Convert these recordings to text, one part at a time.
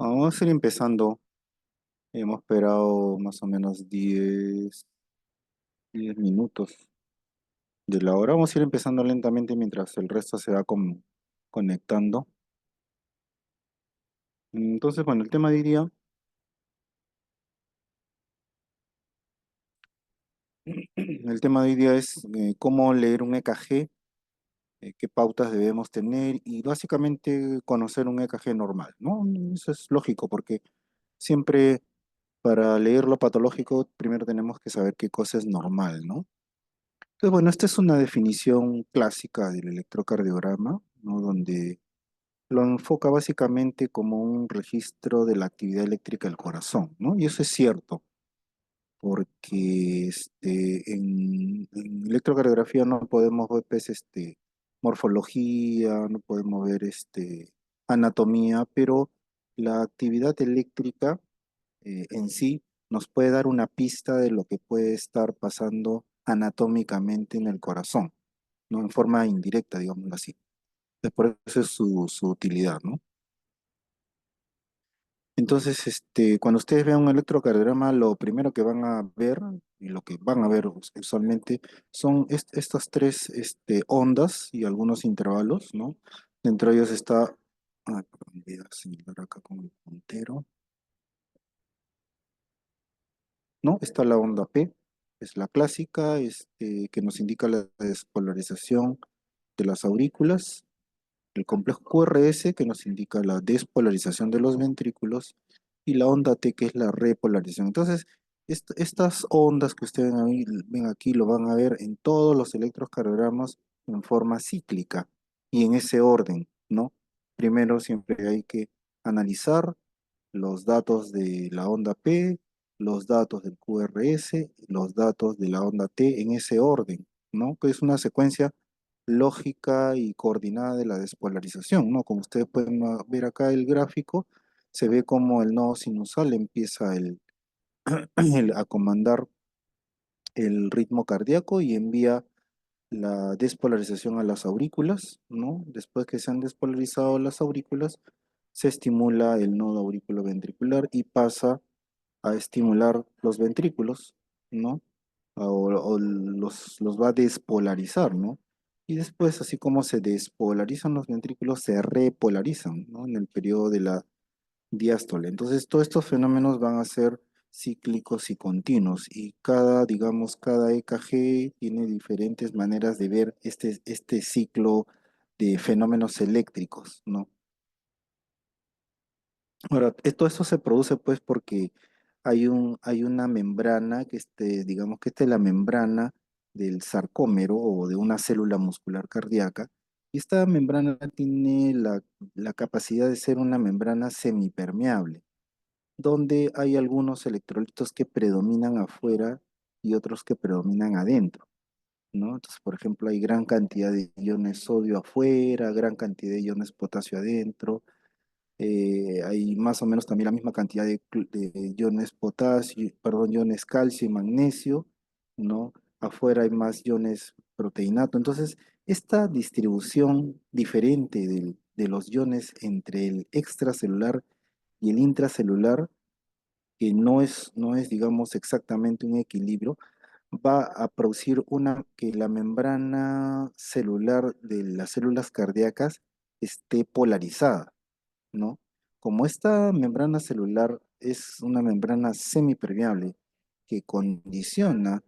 Vamos a ir empezando. Hemos esperado más o menos 10 minutos de la hora. Vamos a ir empezando lentamente mientras el resto se va conectando. Entonces, bueno, el tema de hoy día, el tema de hoy día es cómo leer un EKG, qué pautas debemos tener y básicamente conocer un EKG normal, ¿no? Eso es lógico porque siempre para leer lo patológico primero tenemos que saber qué cosa es normal, ¿no? Entonces, bueno, esta es una definición clásica del electrocardiograma, ¿no? Donde lo enfoca básicamente como un registro de la actividad eléctrica del corazón, ¿no? Y eso es cierto, porque en electrocardiografía no podemos ver pues, morfología, no podemos ver anatomía, pero la actividad eléctrica en sí nos puede dar una pista de lo que puede estar pasando anatómicamente en el corazón, ¿no? En forma indirecta, digámoslo así. Entonces, por eso es su utilidad, ¿no? Entonces, cuando ustedes vean un electrocardiograma, lo primero que van a ver, y lo que van a ver usualmente, son estas tres ondas y algunos intervalos, ¿no? Dentro de ellos está, perdón, voy a señalar acá con el puntero, ¿no? Está la onda P, es la clásica, que nos indica la despolarización de las aurículas, el complejo QRS, que nos indica la despolarización de los ventrículos, y la onda T, que es la repolarización. Entonces, estas ondas que ustedes ven aquí, lo van a ver en todos los electrocardiogramas en forma cíclica y en ese orden, ¿no? Primero siempre hay que analizar los datos de la onda P, los datos del QRS, los datos de la onda T en ese orden, ¿no? Que es una secuencia lógica y coordinada de la despolarización, ¿no? Como ustedes pueden ver acá el gráfico, se ve como el nodo sinusal empieza a comandar el ritmo cardíaco y envía la despolarización a las aurículas, ¿no? Después que se han despolarizado las aurículas, se estimula el nodo auriculoventricular y pasa a estimular los ventrículos, ¿no? O los va a despolarizar, ¿no? Y después, así como se despolarizan los ventrículos, se repolarizan, ¿no? En el periodo de la diástole. Entonces, todos estos fenómenos van a ser cíclicos y continuos y digamos, cada EKG tiene diferentes maneras de ver este ciclo de fenómenos eléctricos, ¿no? Ahora, todo esto se produce pues porque hay una membrana digamos que esta es la membrana del sarcómero o de una célula muscular cardíaca, y esta membrana tiene la capacidad de ser una membrana semipermeable donde hay algunos electrolitos que predominan afuera y otros que predominan adentro, ¿no? Entonces, por ejemplo, hay gran cantidad de iones sodio afuera, gran cantidad de iones potasio adentro, hay más o menos también la misma cantidad de iones potasio, perdón, iones calcio y magnesio, ¿no? Afuera hay más iones proteinato. Entonces, esta distribución diferente de los iones entre el extracelular y el intracelular que no es, digamos, exactamente un equilibrio, va a producir que la membrana celular de las células cardíacas esté polarizada, ¿no? Como esta membrana celular es una membrana semipermeable que condiciona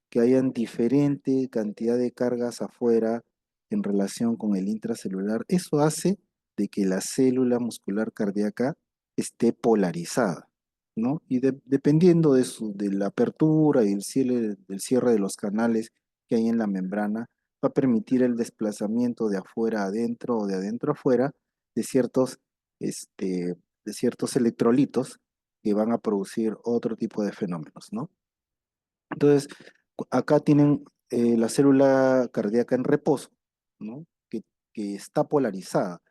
que hayan diferente cantidad de cargas afuera en relación con el intracelular, eso hace de que la célula muscular cardíaca esté polarizada, ¿no? Y dependiendo de la apertura y del cierre de los canales que hay en la membrana, va a permitir el desplazamiento de afuera a adentro o de adentro a afuera de de ciertos electrolitos que van a producir otro tipo de fenómenos, ¿no? Entonces, acá tienen la célula cardíaca en reposo, ¿no? Que está polarizada,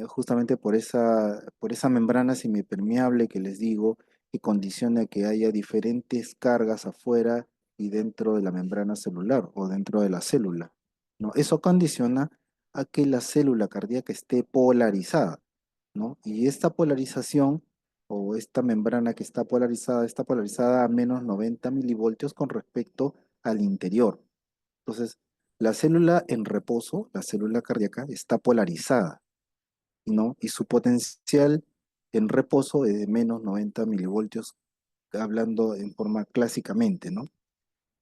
justamente por esa membrana semipermeable que les digo, que condiciona que haya diferentes cargas afuera y dentro de la membrana celular o dentro de la célula, ¿no? Eso condiciona a que la célula cardíaca esté polarizada, ¿no? Y esta polarización o esta membrana que está polarizada a menos 90 milivoltios con respecto al interior. Entonces, la célula en reposo, la célula cardíaca, está polarizada, ¿no? Y su potencial en reposo es de menos 90 milivoltios, hablando en forma clásicamente, ¿no?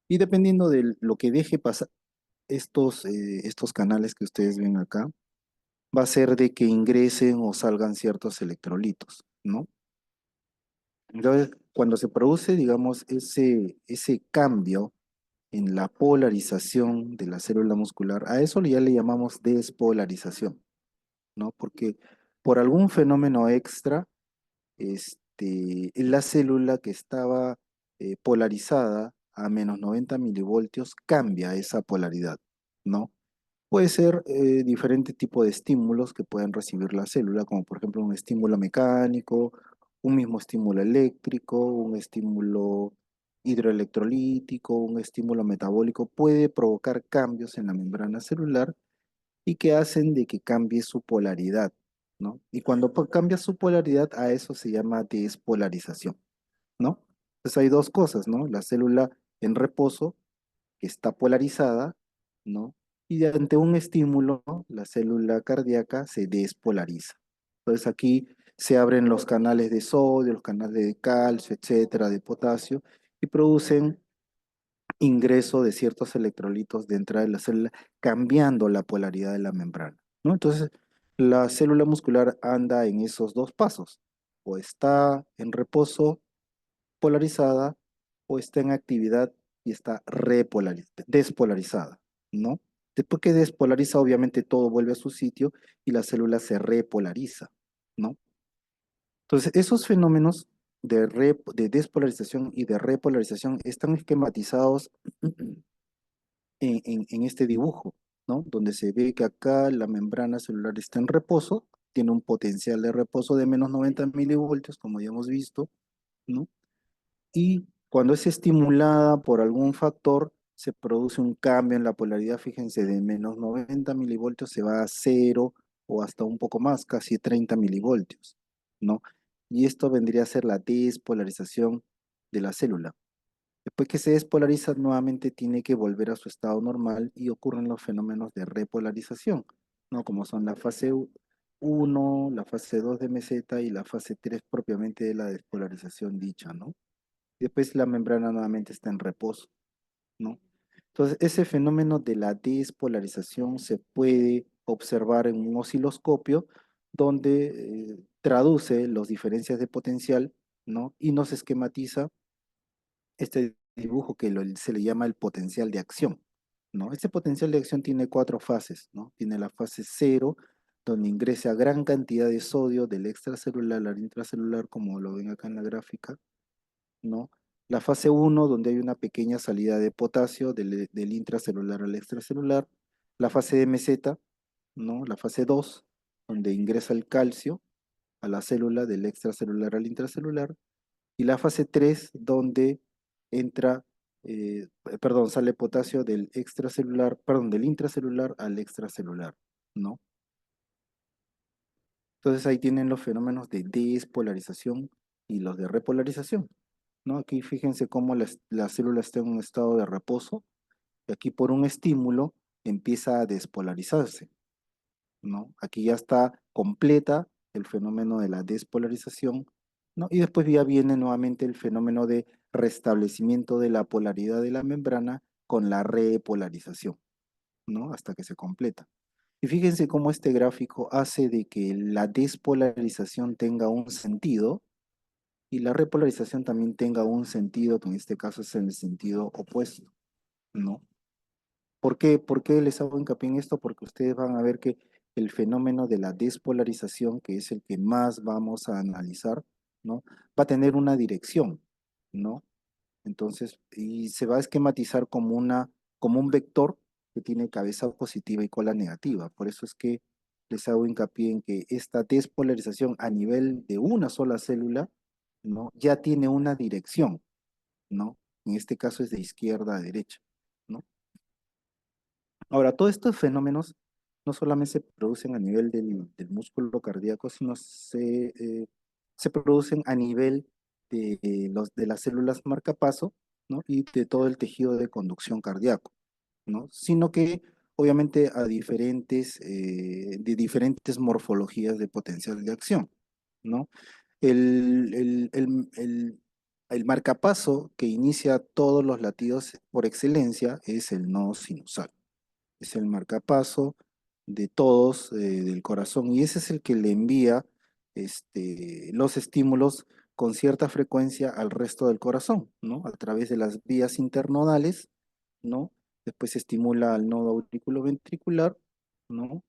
Y dependiendo de lo que deje pasar estos canales que ustedes ven acá, va a ser de que ingresen o salgan ciertos electrolitos, ¿no? Entonces, cuando se produce, digamos, ese cambio en la polarización de la célula muscular, a eso ya le llamamos despolarización, ¿no? Porque por algún fenómeno extra, la célula que estaba polarizada a menos 90 milivoltios cambia esa polaridad, ¿no? Puede ser diferente tipo de estímulos que pueden recibir la célula, como por ejemplo un estímulo mecánico, un mismo estímulo eléctrico, un estímulo hidroelectrolítico, un estímulo metabólico, puede provocar cambios en la membrana celular y que hacen de que cambie su polaridad, ¿no? Y cuando cambia su polaridad, a eso se llama despolarización, ¿no? Entonces hay dos cosas, ¿no? La célula en reposo que está polarizada, ¿no? Y ante un estímulo, la célula cardíaca se despolariza. Entonces aquí se abren los canales de sodio, los canales de calcio, etcétera, de potasio, y producen ingreso de ciertos electrolitos dentro de la célula, cambiando la polaridad de la membrana, ¿no? Entonces, la célula muscular anda en esos dos pasos, o está en reposo polarizada o está en actividad y está despolarizada, ¿no? Después que despolariza, obviamente todo vuelve a su sitio y la célula se repolariza, ¿no? Entonces, esos fenómenos de despolarización y de repolarización están esquematizados en este dibujo, ¿no? Donde se ve que acá la membrana celular está en reposo, tiene un potencial de reposo de menos 90 milivoltios, como ya hemos visto, ¿no? Y cuando es estimulada por algún factor, se produce un cambio en la polaridad, fíjense, de menos 90 milivoltios se va a cero o hasta un poco más, casi 30 milivoltios, ¿no? Y esto vendría a ser la despolarización de la célula. Después que se despolariza, nuevamente tiene que volver a su estado normal y ocurren los fenómenos de repolarización, ¿no? Como son la fase 1, la fase 2 de meseta y la fase 3 propiamente de la despolarización dicha, ¿no? Y después la membrana nuevamente está en reposo, ¿no? Entonces, ese fenómeno de la despolarización se puede observar en un osciloscopio donde traduce las diferencias de potencial, ¿no? Y nos esquematiza este dibujo que se le llama el potencial de acción, ¿no? Este potencial de acción tiene cuatro fases, ¿no? Tiene la fase cero, donde ingresa gran cantidad de sodio del extracelular al intracelular, como lo ven acá en la gráfica, ¿no? La fase uno, donde hay una pequeña salida de potasio del intracelular al extracelular. La fase de meseta, ¿no? La fase 2, donde ingresa el calcio a la célula del extracelular al intracelular. Y la fase 3 donde entra, sale potasio del extracelular, perdón, del intracelular al extracelular, ¿no? Entonces ahí tienen los fenómenos de despolarización y los de repolarización, ¿no? Aquí fíjense cómo la célula está en un estado de reposo y aquí por un estímulo empieza a despolarizarse, ¿no? Aquí ya está completa el fenómeno de la despolarización, ¿no? Y después ya viene nuevamente el fenómeno de restablecimiento de la polaridad de la membrana con la repolarización, ¿no? Hasta que se completa. Y fíjense cómo este gráfico hace de que la despolarización tenga un sentido y la repolarización también tenga un sentido, que en este caso es en el sentido opuesto, ¿no? ¿Por qué les hago hincapié en esto? Porque ustedes van a ver que el fenómeno de la despolarización, que es el que más vamos a analizar, ¿no? Va a tener una dirección, ¿no? Entonces, y se va a esquematizar como un vector que tiene cabeza positiva y cola negativa. Por eso es que les hago hincapié en que esta despolarización a nivel de una sola célula, ¿no? Ya tiene una dirección, ¿no? En este caso es de izquierda a derecha, ¿no? Ahora, todos estos fenómenos no solamente se producen a nivel del músculo cardíaco, sino se producen a nivel de las células marcapaso, ¿no? Y de todo el tejido de conducción cardíaco, ¿no? Sino que obviamente de diferentes morfologías de potencial de acción, ¿no? El, el, el, el, el marcapaso que inicia todos los latidos por excelencia es el nodo sinusal. Es el marcapaso de todos, del corazón, y ese es el que le envía los estímulos con cierta frecuencia al resto del corazón, ¿no? A través de las vías internodales, ¿no? Después se estimula al nodo auriculoventricular, ¿no?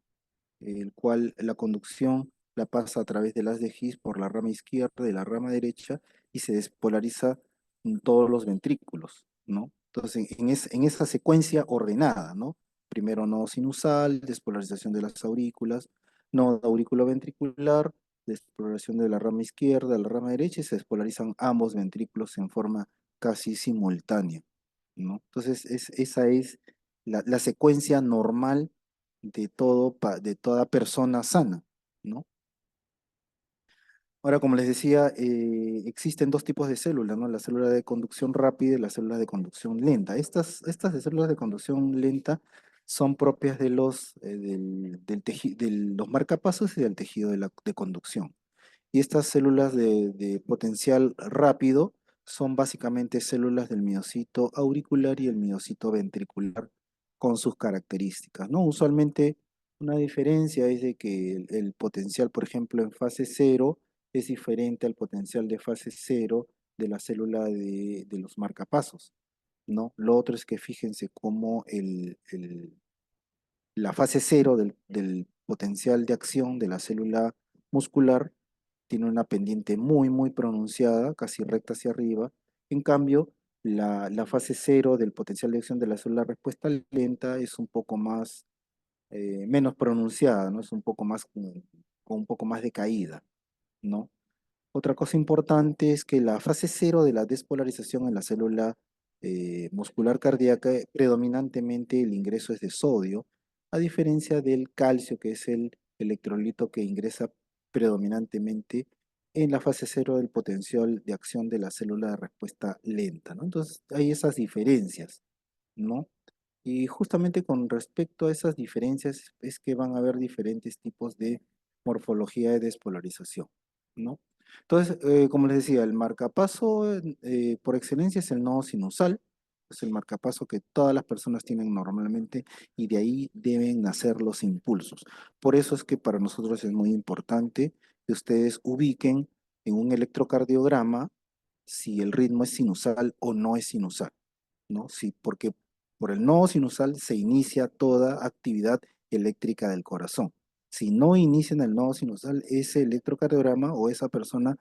El cual la conducción la pasa a través de las de His por la rama izquierda de la rama derecha y se despolariza en todos los ventrículos, ¿no? Entonces, en esa secuencia ordenada, ¿no? Primero nodo sinusal, despolarización de las aurículas, nodo auriculoventricular, despolarización de la rama izquierda, de la rama derecha y se despolarizan ambos ventrículos en forma casi simultánea, ¿no? Entonces, esa es la secuencia normal de toda persona sana, ¿no? Ahora, como les decía, existen dos tipos de células, ¿no? La célula de conducción rápida y la célula de conducción lenta. Estas de células de conducción lenta son propias de los marcapasos y del tejido de conducción. Y estas células de potencial rápido son básicamente células del miocito auricular y el miocito ventricular con sus características, ¿no? Usualmente una diferencia es de que el potencial, por ejemplo, en fase cero es diferente al potencial de fase cero de la célula de los marcapasos, ¿no? Lo otro es que fíjense cómo la fase cero del potencial de acción de la célula muscular tiene una pendiente muy, muy pronunciada, casi recta hacia arriba. En cambio, la fase cero del potencial de acción de la célula respuesta lenta es un poco más, menos pronunciada, ¿no? Es un poco más, con un poco más de caída, ¿no? Otra cosa importante es que la fase cero de la despolarización en la célula muscular cardíaca, predominantemente el ingreso es de sodio, a diferencia del calcio, que es el electrolito que ingresa predominantemente en la fase cero del potencial de acción de la célula de respuesta lenta, ¿no? Entonces hay esas diferencias, ¿no? Y justamente con respecto a esas diferencias es que van a haber diferentes tipos de morfología de despolarización, ¿no? Entonces, como les decía, el marcapaso por excelencia es el nodo sinusal, es el marcapaso que todas las personas tienen normalmente y de ahí deben nacer los impulsos. Por eso es que para nosotros es muy importante que ustedes ubiquen en un electrocardiograma si el ritmo es sinusal o no es sinusal, ¿no? Sí, porque por el nodo sinusal se inicia toda actividad eléctrica del corazón. Si no inician el nodo sinusal, ese electrocardiograma o esa persona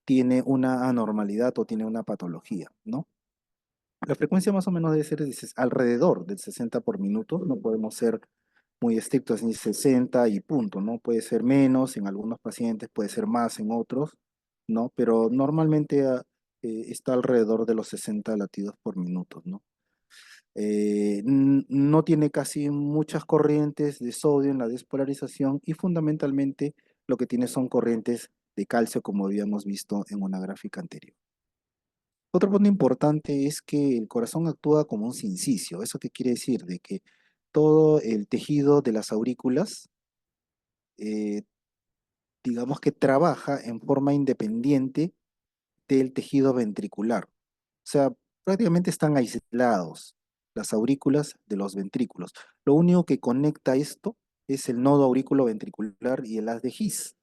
tiene una anormalidad o tiene una patología, ¿no? La frecuencia más o menos debe ser alrededor del 60 por minuto, no podemos ser muy estrictos ni 60 y punto, ¿no? Puede ser menos en algunos pacientes, puede ser más en otros, ¿no? Pero normalmente está alrededor de los 60 latidos por minuto, ¿no? No tiene casi muchas corrientes de sodio en la despolarización y fundamentalmente lo que tiene son corrientes de calcio como habíamos visto en una gráfica anterior. Otro punto importante es que el corazón actúa como un sincicio. ¿Eso qué quiere decir? De que todo el tejido de las aurículas, eh, digamos que trabaja en forma independiente del tejido ventricular. O sea, prácticamente están aislados las aurículas de los ventrículos. Lo único que conecta esto es el nodo aurículo ventricular y el haz de His,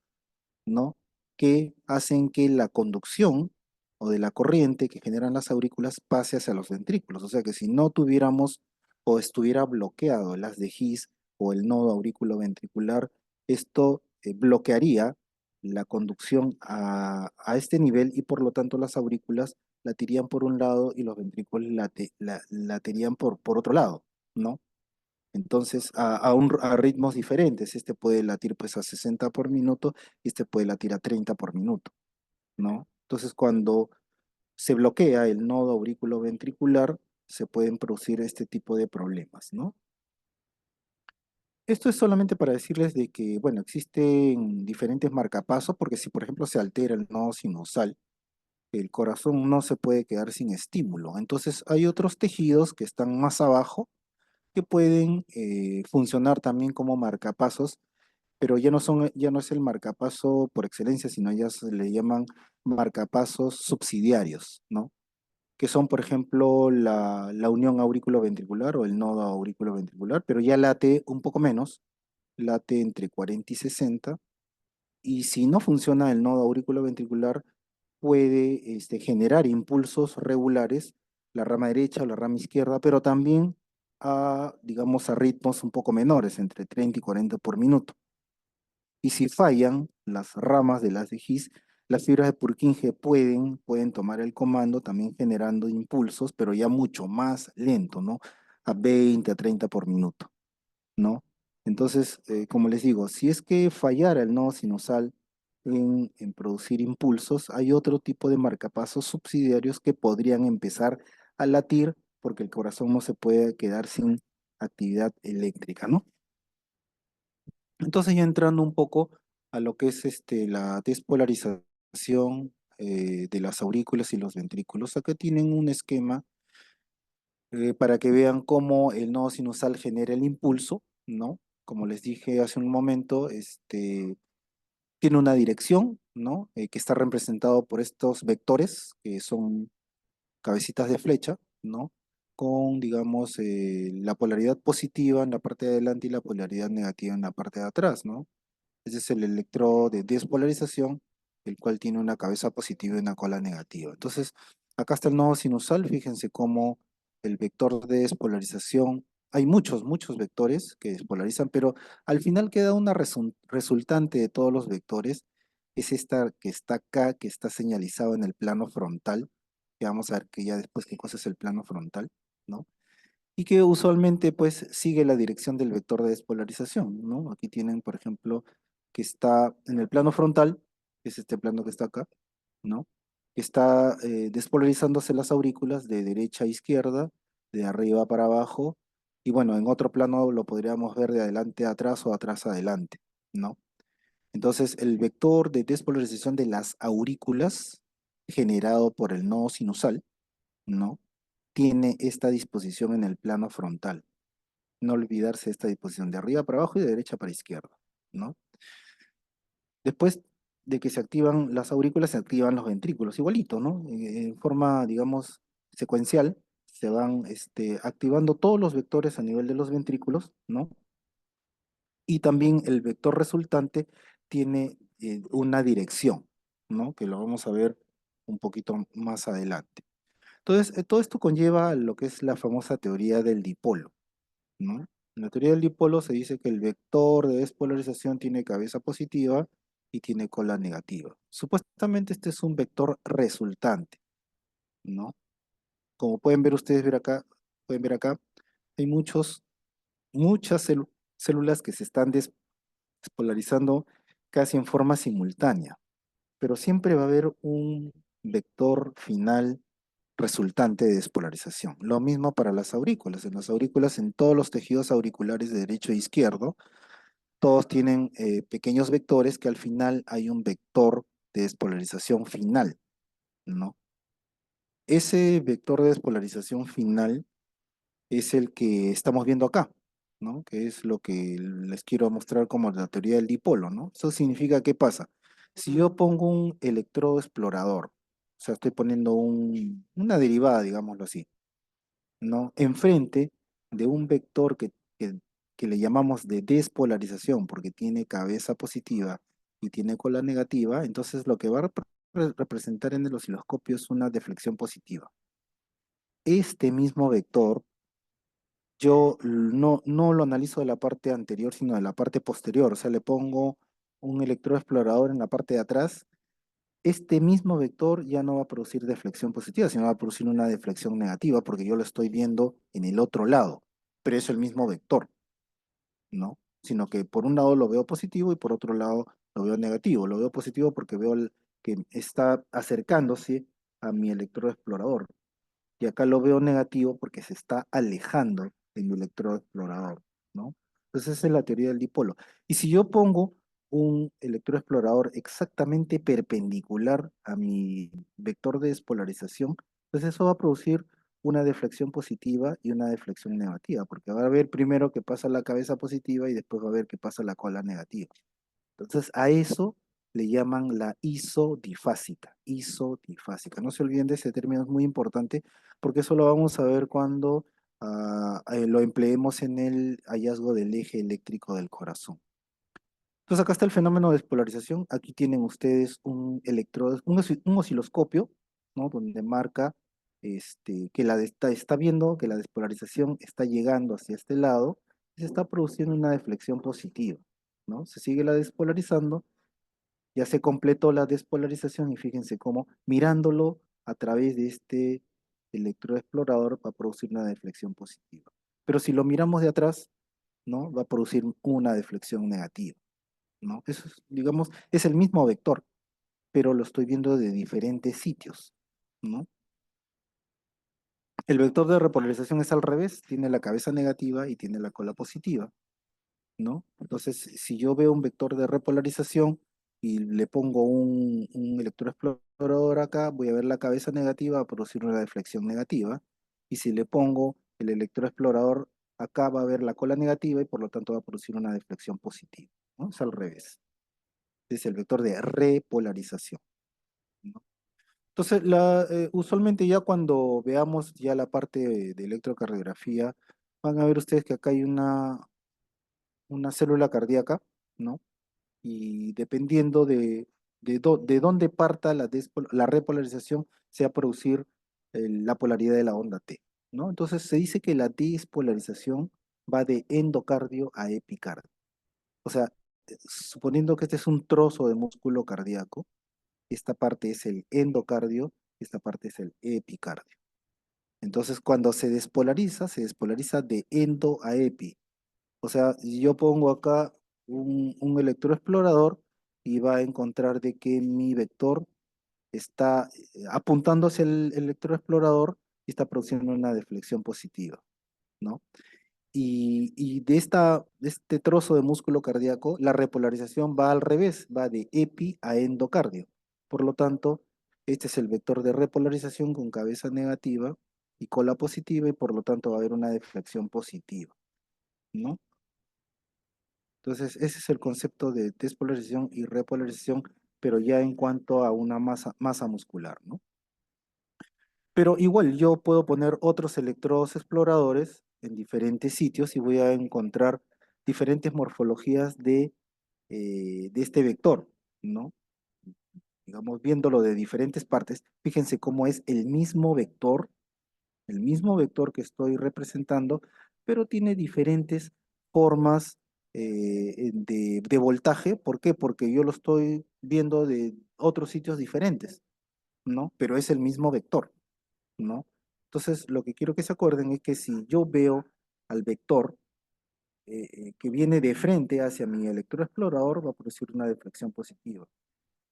¿no? Que hacen que la conducción o de la corriente que generan las aurículas pase hacia los ventrículos. O sea que si no tuviéramos o estuviera bloqueado el haz de His o el nodo aurículo ventricular, esto bloquearía la conducción a este nivel y por lo tanto las aurículas latirían por un lado y los ventrículos latirían por otro lado, ¿no? Entonces, a ritmos diferentes. Este puede latir pues a 60 por minuto y este puede latir a 30 por minuto, ¿no? Entonces, cuando se bloquea el nodo aurículo ventricular, se pueden producir este tipo de problemas, ¿no? Esto es solamente para decirles de que, bueno, existen diferentes marcapasos, porque si por ejemplo se altera el nodo sinusal, el corazón no se puede quedar sin estímulo. Entonces hay otros tejidos que están más abajo que pueden funcionar también como marcapasos, pero ya no es el marcapaso por excelencia, sino ya se le llaman marcapasos subsidiarios, ¿no? Que son, por ejemplo, la unión aurículo-ventricular o el nodo aurículo-ventricular, pero ya late un poco menos, late entre 40 y 60, y si no funciona el nodo auriculoventricular, puede generar impulsos regulares, la rama derecha o la rama izquierda, pero también digamos, a ritmos un poco menores, entre 30 y 40 por minuto. Y si fallan las ramas de las de His, las fibras de Purkinje pueden tomar el comando, también generando impulsos, pero ya mucho más lento, ¿no? A 20 a 30 por minuto, ¿no? Entonces, como les digo, si es que fallara el nodo sinusal en producir impulsos, hay otro tipo de marcapasos subsidiarios que podrían empezar a latir porque el corazón no se puede quedar sin actividad eléctrica, ¿no? Entonces ya entrando un poco a lo que es la despolarización de las aurículas y los ventrículos, acá tienen un esquema para que vean cómo el nodo sinusal genera el impulso, ¿no? Como les dije hace un momento, tiene una dirección, ¿no? Que está representado por estos vectores, que son cabecitas de flecha, ¿no? Con, digamos, la polaridad positiva en la parte de adelante y la polaridad negativa en la parte de atrás, ¿no? Ese es el electrodo de despolarización, el cual tiene una cabeza positiva y una cola negativa. Entonces, acá está el nodo sinusal, fíjense cómo el vector de despolarización, hay muchos vectores que despolarizan, pero al final queda una resultante de todos los vectores, es esta que está acá, que está señalizado en el plano frontal, que vamos a ver que ya después qué cosa es el plano frontal, ¿no? Y que usualmente pues sigue la dirección del vector de despolarización, ¿no? Aquí tienen, por ejemplo, que está en el plano frontal, que es este plano que está acá, ¿no? Que está despolarizándose las aurículas de derecha a izquierda, de arriba para abajo, y bueno, en otro plano lo podríamos ver de adelante a atrás o atrás a adelante, ¿no? Entonces, el vector de despolarización de las aurículas generado por el nodo sinusal, ¿no? Tiene esta disposición en el plano frontal. No olvidarse de esta disposición de arriba para abajo y de derecha para izquierda, ¿no? Después de que se activan las aurículas, se activan los ventrículos, igualito, ¿no? En forma, digamos, secuencial, se van activando todos los vectores a nivel de los ventrículos, ¿no? Y también el vector resultante tiene una dirección, ¿no? Que lo vamos a ver un poquito más adelante. Entonces, todo esto conlleva lo que es la famosa teoría del dipolo, ¿no? En la teoría del dipolo se dice que el vector de despolarización tiene cabeza positiva y tiene cola negativa. Supuestamente este es un vector resultante, ¿no? Como pueden ver ustedes pueden ver acá, hay muchas células que se están despolarizando casi en forma simultánea, pero siempre va a haber un vector final resultante de despolarización. Lo mismo para las aurículas. En las aurículas, en todos los tejidos auriculares de derecho e izquierdo, todos tienen pequeños vectores que al final hay un vector de despolarización final, ¿no? Ese vector de despolarización final es el que estamos viendo acá, ¿no? Que es lo que les quiero mostrar como la teoría del dipolo, ¿no? Eso significa, ¿qué pasa? Si yo pongo un electrodo explorador, o sea, estoy poniendo una derivada, digámoslo así, ¿no? Enfrente de un vector que le llamamos de despolarización, porque tiene cabeza positiva y tiene cola negativa, entonces lo que va a representar en el osciloscopio es una deflexión positiva. Este mismo vector yo no lo analizo de la parte anterior, sino de la parte posterior, o sea, le pongo un electrodo explorador en la parte de atrás. Este mismo vector ya no va a producir deflexión positiva, sino va a producir una deflexión negativa porque yo lo estoy viendo en el otro lado, pero es el mismo vector, ¿no? Sino que por un lado lo veo positivo y por otro lado lo veo negativo. Lo veo positivo porque veo que está acercándose a mi electrodo explorador y acá lo veo negativo porque se está alejando de mi electrodo explorador, ¿no? Entonces esa es la teoría del dipolo. Y si yo pongo un electroexplorador exactamente perpendicular a mi vector de despolarización, pues eso va a producir una deflexión positiva y una deflexión negativa, porque va a haber primero que pasa la cabeza positiva y después va a ver que pasa la cola negativa. Entonces a eso le llaman la isodifásica, isodifásica. No se olviden de ese término, es muy importante, porque eso lo vamos a ver cuando lo empleemos en el hallazgo del eje eléctrico del corazón. Entonces acá está el fenómeno de despolarización. Aquí tienen ustedes un electrodo, un osciloscopio, ¿no? Donde marca que está viendo que la despolarización está llegando hacia este lado y se está produciendo una deflexión positiva, ¿no? Se sigue la despolarizando, ya se completó la despolarización y fíjense cómo mirándolo a través de este electroexplorador va a producir una deflexión positiva. Pero si lo miramos de atrás, ¿no? Va a producir una deflexión negativa, ¿no? Eso es, digamos, es el mismo vector, pero lo estoy viendo de diferentes sitios, ¿no? El vector de repolarización es al revés, tiene la cabeza negativa y tiene la cola positiva, ¿no? Entonces, si yo veo un vector de repolarización y le pongo un electroexplorador acá, voy a ver la cabeza negativa, va a producir una deflexión negativa, y si le pongo el electroexplorador acá, va a ver la cola negativa y por lo tanto va a producir una deflexión positiva, ¿no? Es al revés. Es el vector de repolarización, ¿no? Entonces, usualmente ya cuando veamos ya la parte de electrocardiografía, van a ver ustedes que acá hay una célula cardíaca, ¿no? Y dependiendo de dónde parta la repolarización, se va a producir la polaridad de la onda T, ¿no? Entonces se dice que la despolarización va de endocardio a epicardio. O sea, suponiendo que este es un trozo de músculo cardíaco, esta parte es el endocardio, esta parte es el epicardio. Entonces, cuando se despolariza de endo a epi. O sea, yo pongo acá un electroexplorador y va a encontrar de que mi vector está apuntando hacia el electroexplorador y está produciendo una deflexión positiva, ¿no? Y de este trozo de músculo cardíaco, la repolarización va al revés, va de epi a endocardio. Por lo tanto, este es el vector de repolarización con cabeza negativa y cola positiva y por lo tanto va a haber una deflexión positiva, ¿no? Entonces, ese es el concepto de despolarización y repolarización, pero ya en cuanto a una masa muscular, ¿no? Pero igual yo puedo poner otros electrodos exploradores en diferentes sitios y voy a encontrar diferentes morfologías de este vector, ¿no? Digamos, viéndolo de diferentes partes, fíjense cómo es el mismo vector que estoy representando, pero tiene diferentes formas de voltaje. ¿Por qué? Porque yo lo estoy viendo de otros sitios diferentes, ¿no? Pero es el mismo vector, ¿no? Entonces, lo que quiero que se acuerden es que si yo veo al vector que viene de frente hacia mi electroexplorador, va a producir una deflexión positiva.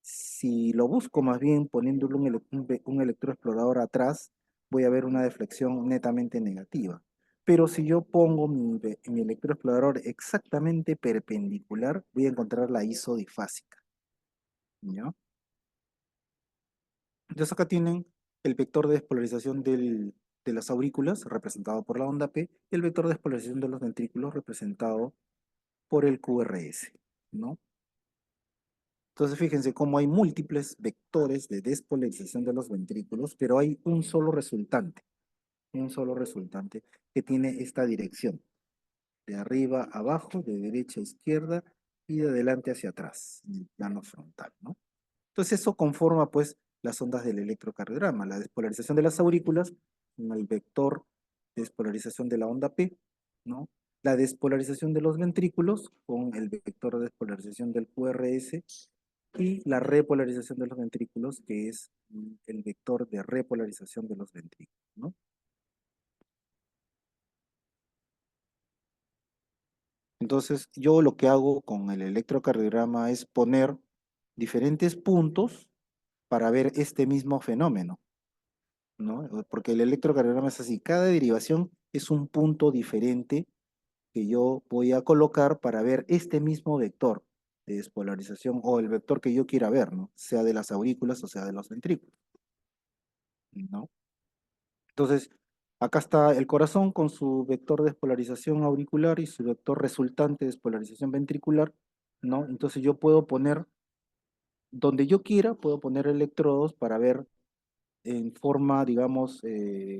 Si lo busco más bien poniéndole un electroexplorador atrás, voy a ver una deflexión netamente negativa. Pero si yo pongo mi electroexplorador exactamente perpendicular, voy a encontrar la isodifásica, ¿ya? Entonces acá tienen el vector de despolarización de las aurículas, representado por la onda P, y el vector de despolarización de los ventrículos, representado por el QRS, ¿no? Entonces fíjense cómo hay múltiples vectores de despolarización de los ventrículos, pero hay un solo resultante que tiene esta dirección, de arriba a abajo, de derecha a izquierda y de adelante hacia atrás, en el plano frontal, ¿no? Entonces eso conforma pues las ondas del electrocardiograma, la despolarización de las aurículas, con el vector de despolarización de la onda P, ¿no? La despolarización de los ventrículos con el vector de despolarización del QRS y la repolarización de los ventrículos, que es el vector de repolarización de los ventrículos, ¿no? Entonces, yo lo que hago con el electrocardiograma es poner diferentes puntos para ver este mismo fenómeno, ¿no? Porque el electrocardiograma es así, cada derivación es un punto diferente que yo voy a colocar para ver este mismo vector de despolarización o el vector que yo quiera ver, ¿no? Sea de las aurículas o sea de los ventrículos, ¿no? Entonces, acá está el corazón con su vector de despolarización auricular y su vector resultante de despolarización ventricular, ¿no? Entonces yo puedo poner, donde yo quiera, puedo poner electrodos para ver en forma, digamos,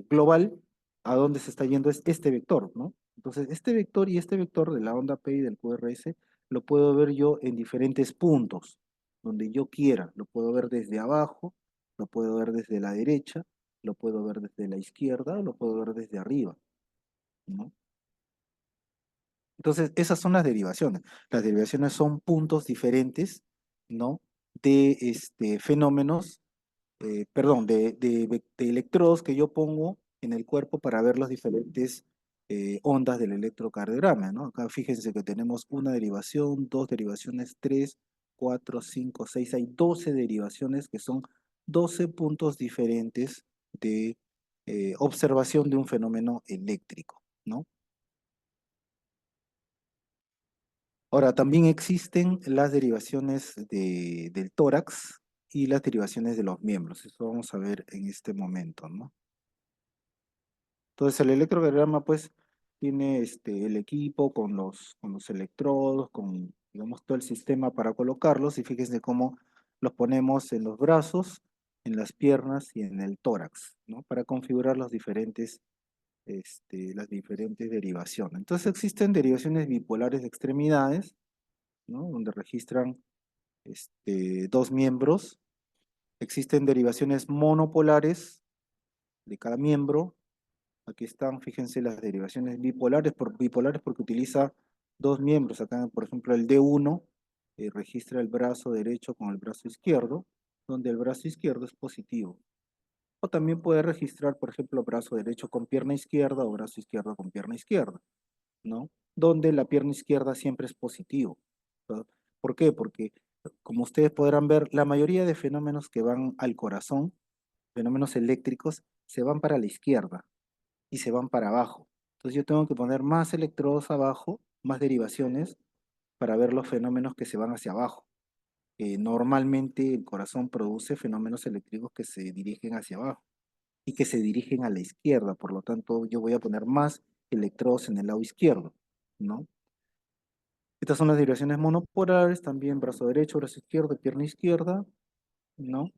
global a dónde se está yendo este vector, ¿no? Entonces, este vector y este vector de la onda P y del QRS lo puedo ver yo en diferentes puntos, donde yo quiera. Lo puedo ver desde abajo, lo puedo ver desde la derecha, lo puedo ver desde la izquierda, lo puedo ver desde arriba, ¿no? Entonces, esas son las derivaciones. Las derivaciones son puntos diferentes, ¿no? De fenómenos perdón, de electrodos que yo pongo en el cuerpo para ver las diferentes ondas del electrocardiograma, ¿no? Acá fíjense que tenemos una derivación, dos derivaciones, tres, cuatro, cinco, seis, hay 12 derivaciones que son 12 puntos diferentes de observación de un fenómeno eléctrico, ¿no? Ahora, también existen las derivaciones del tórax y las derivaciones de los miembros. Eso vamos a ver en este momento, ¿no? Entonces el electrocardiograma pues tiene el equipo con los electrodos, con digamos todo el sistema para colocarlos y fíjense cómo los ponemos en los brazos, en las piernas y en el tórax, ¿no? Para configurar las diferentes derivaciones. Entonces existen derivaciones bipolares de extremidades, ¿no? Donde registran dos miembros. Existen derivaciones monopolares de cada miembro. Aquí están, fíjense, las derivaciones bipolares porque utiliza dos miembros. Acá, por ejemplo, el D1 registra el brazo derecho con el brazo izquierdo, donde el brazo izquierdo es positivo. O también puede registrar, por ejemplo, brazo derecho con pierna izquierda o brazo izquierdo con pierna izquierda, ¿no? Donde la pierna izquierda siempre es positivo, ¿no? ¿Por qué? Porque, como ustedes podrán ver, la mayoría de fenómenos que van al corazón, fenómenos eléctricos, se van para la izquierda y se van para abajo. Entonces yo tengo que poner más electrodos abajo, más derivaciones, para ver los fenómenos que se van hacia abajo. Normalmente el corazón produce fenómenos eléctricos que se dirigen hacia abajo y que se dirigen a la izquierda, por lo tanto yo voy a poner más electrodos en el lado izquierdo, ¿no? Estas son las derivaciones monopolares, también brazo derecho, brazo izquierdo, pierna izquierda, ¿no?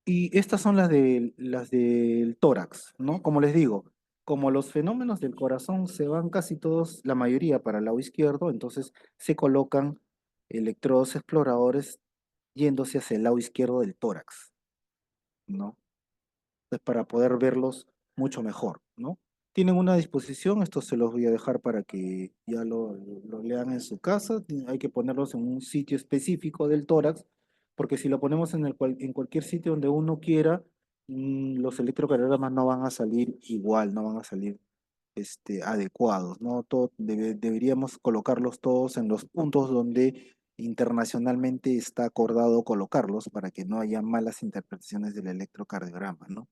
Y estas son las del tórax, ¿no? Como les digo, como los fenómenos del corazón se van casi todos, la mayoría para el lado izquierdo, entonces se colocan electrodos exploradores yéndose hacia el lado izquierdo del tórax, ¿no? Es para poder verlos mucho mejor, ¿no? Tienen una disposición, esto se los voy a dejar para que ya lo lean en su casa, hay que ponerlos en un sitio específico del tórax, porque si lo ponemos en cualquier sitio donde uno quiera, los electrocardiogramas no van a salir igual, no van a salir adecuados, ¿no? Deberíamos colocarlos todos en los puntos donde internacionalmente está acordado colocarlos para que no haya malas interpretaciones del electrocardiograma, ¿no?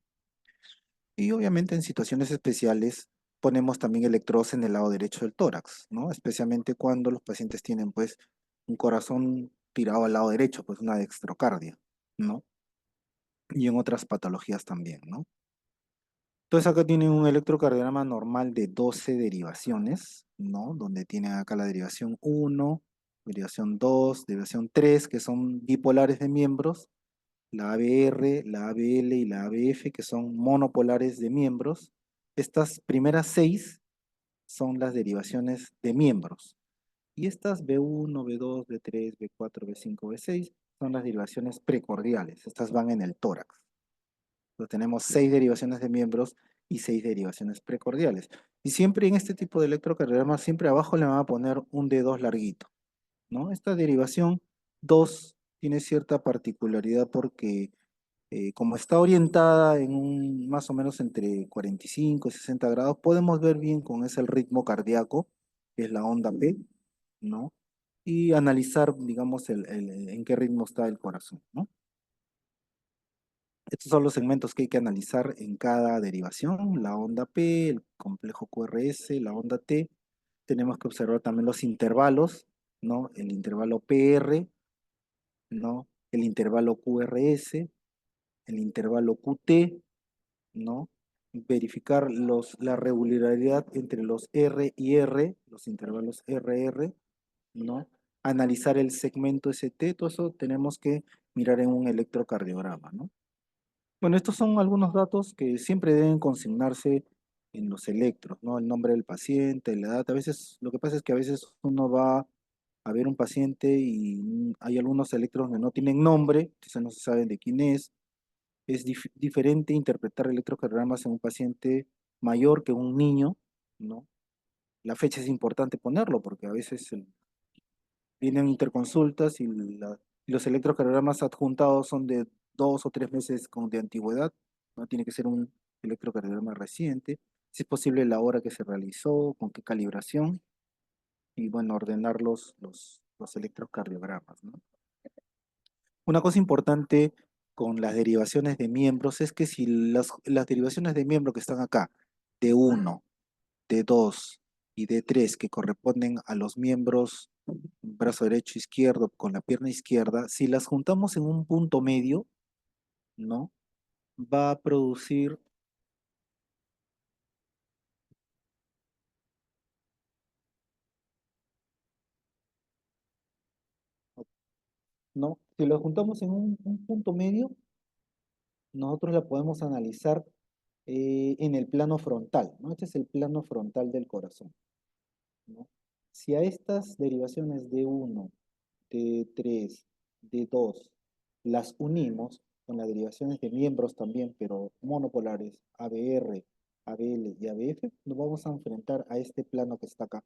Y obviamente en situaciones especiales ponemos también electrodos en el lado derecho del tórax, ¿no? Especialmente cuando los pacientes tienen pues un corazón tirado al lado derecho, pues una dextrocardia, ¿no? Y en otras patologías también, ¿no? Entonces acá tienen un electrocardiograma normal de 12 derivaciones, ¿no? Donde tienen acá la derivación uno, derivación 2, derivación 3, que son bipolares de miembros, la ABR, la ABL y la ABF, que son monopolares de miembros. Estas primeras 6 son las derivaciones de miembros. Y estas B1, B2, B3, B4, B5, B6 son las derivaciones precordiales. Estas van en el tórax. Entonces tenemos 6 derivaciones de miembros y 6 derivaciones precordiales. Y siempre en este tipo de electrocardiograma, siempre abajo le van a poner un D2 larguito, ¿no? Esta derivación 2 tiene cierta particularidad porque como está orientada en un más o menos entre 45 y 60 grados, podemos ver bien con ese el ritmo cardíaco, que es la onda P, ¿no? Y analizar, digamos, en qué ritmo está el corazón, ¿no? Estos son los segmentos que hay que analizar en cada derivación, la onda P, el complejo QRS, la onda T. Tenemos que observar también los intervalos, ¿no? El intervalo PR, ¿no? El intervalo QRS, el intervalo QT, ¿no? Verificar la regularidad entre los R y R, los intervalos RR, ¿no? Analizar el segmento ST, todo eso tenemos que mirar en un electrocardiograma, ¿no? Bueno, estos son algunos datos que siempre deben consignarse en los electros, ¿no? El nombre del paciente, la edad. A veces, lo que pasa es que a veces uno va a ver un paciente y hay algunos electros que no tienen nombre, quizás no se saben de quién es. Es diferente interpretar electrocardiogramas en un paciente mayor que un niño, ¿no? La fecha es importante ponerlo porque a veces vienen interconsultas y los electrocardiogramas adjuntados son de 2 o 3 meses de antigüedad, no tiene que ser un electrocardiograma reciente, si es posible la hora que se realizó, con qué calibración, y bueno, ordenar los electrocardiogramas, ¿no? Una cosa importante con las derivaciones de miembros es que si las derivaciones de miembro que están acá, de uno, de 2 y de 3 que corresponden a los miembros brazo derecho, izquierdo, con la pierna izquierda, si las juntamos en un punto medio, ¿no? Va a producir, ¿no? Si las juntamos en un punto medio, nosotros la podemos analizar en el plano frontal, ¿no? Este es el plano frontal del corazón, ¿no? Si a estas derivaciones de uno, de 3, de 2 las unimos con las derivaciones de miembros también, pero monopolares, ABR, ABL y ABF, nos vamos a enfrentar a este plano que está acá,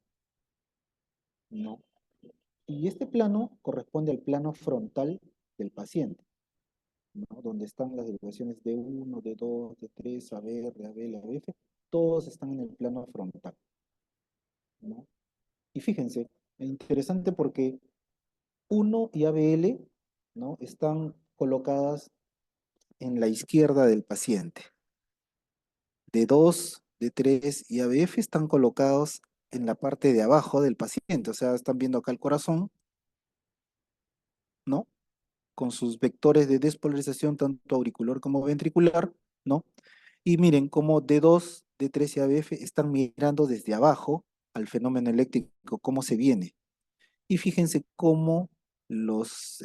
¿no? Y este plano corresponde al plano frontal del paciente, ¿no? Donde están las derivaciones de uno, de 2, de 3, ABR, ABL, ABF, todos están en el plano frontal, ¿no? Y fíjense, es interesante porque 1 y ABL, ¿no? Están colocadas en la izquierda del paciente. De 2, de 3 y ABF están colocados en la parte de abajo del paciente. O sea, están viendo acá el corazón, ¿no? Con sus vectores de despolarización, tanto auricular como ventricular, ¿no? Y miren cómo D2, D3 y ABF están mirando desde abajo al fenómeno eléctrico, cómo se viene. Y fíjense cómo las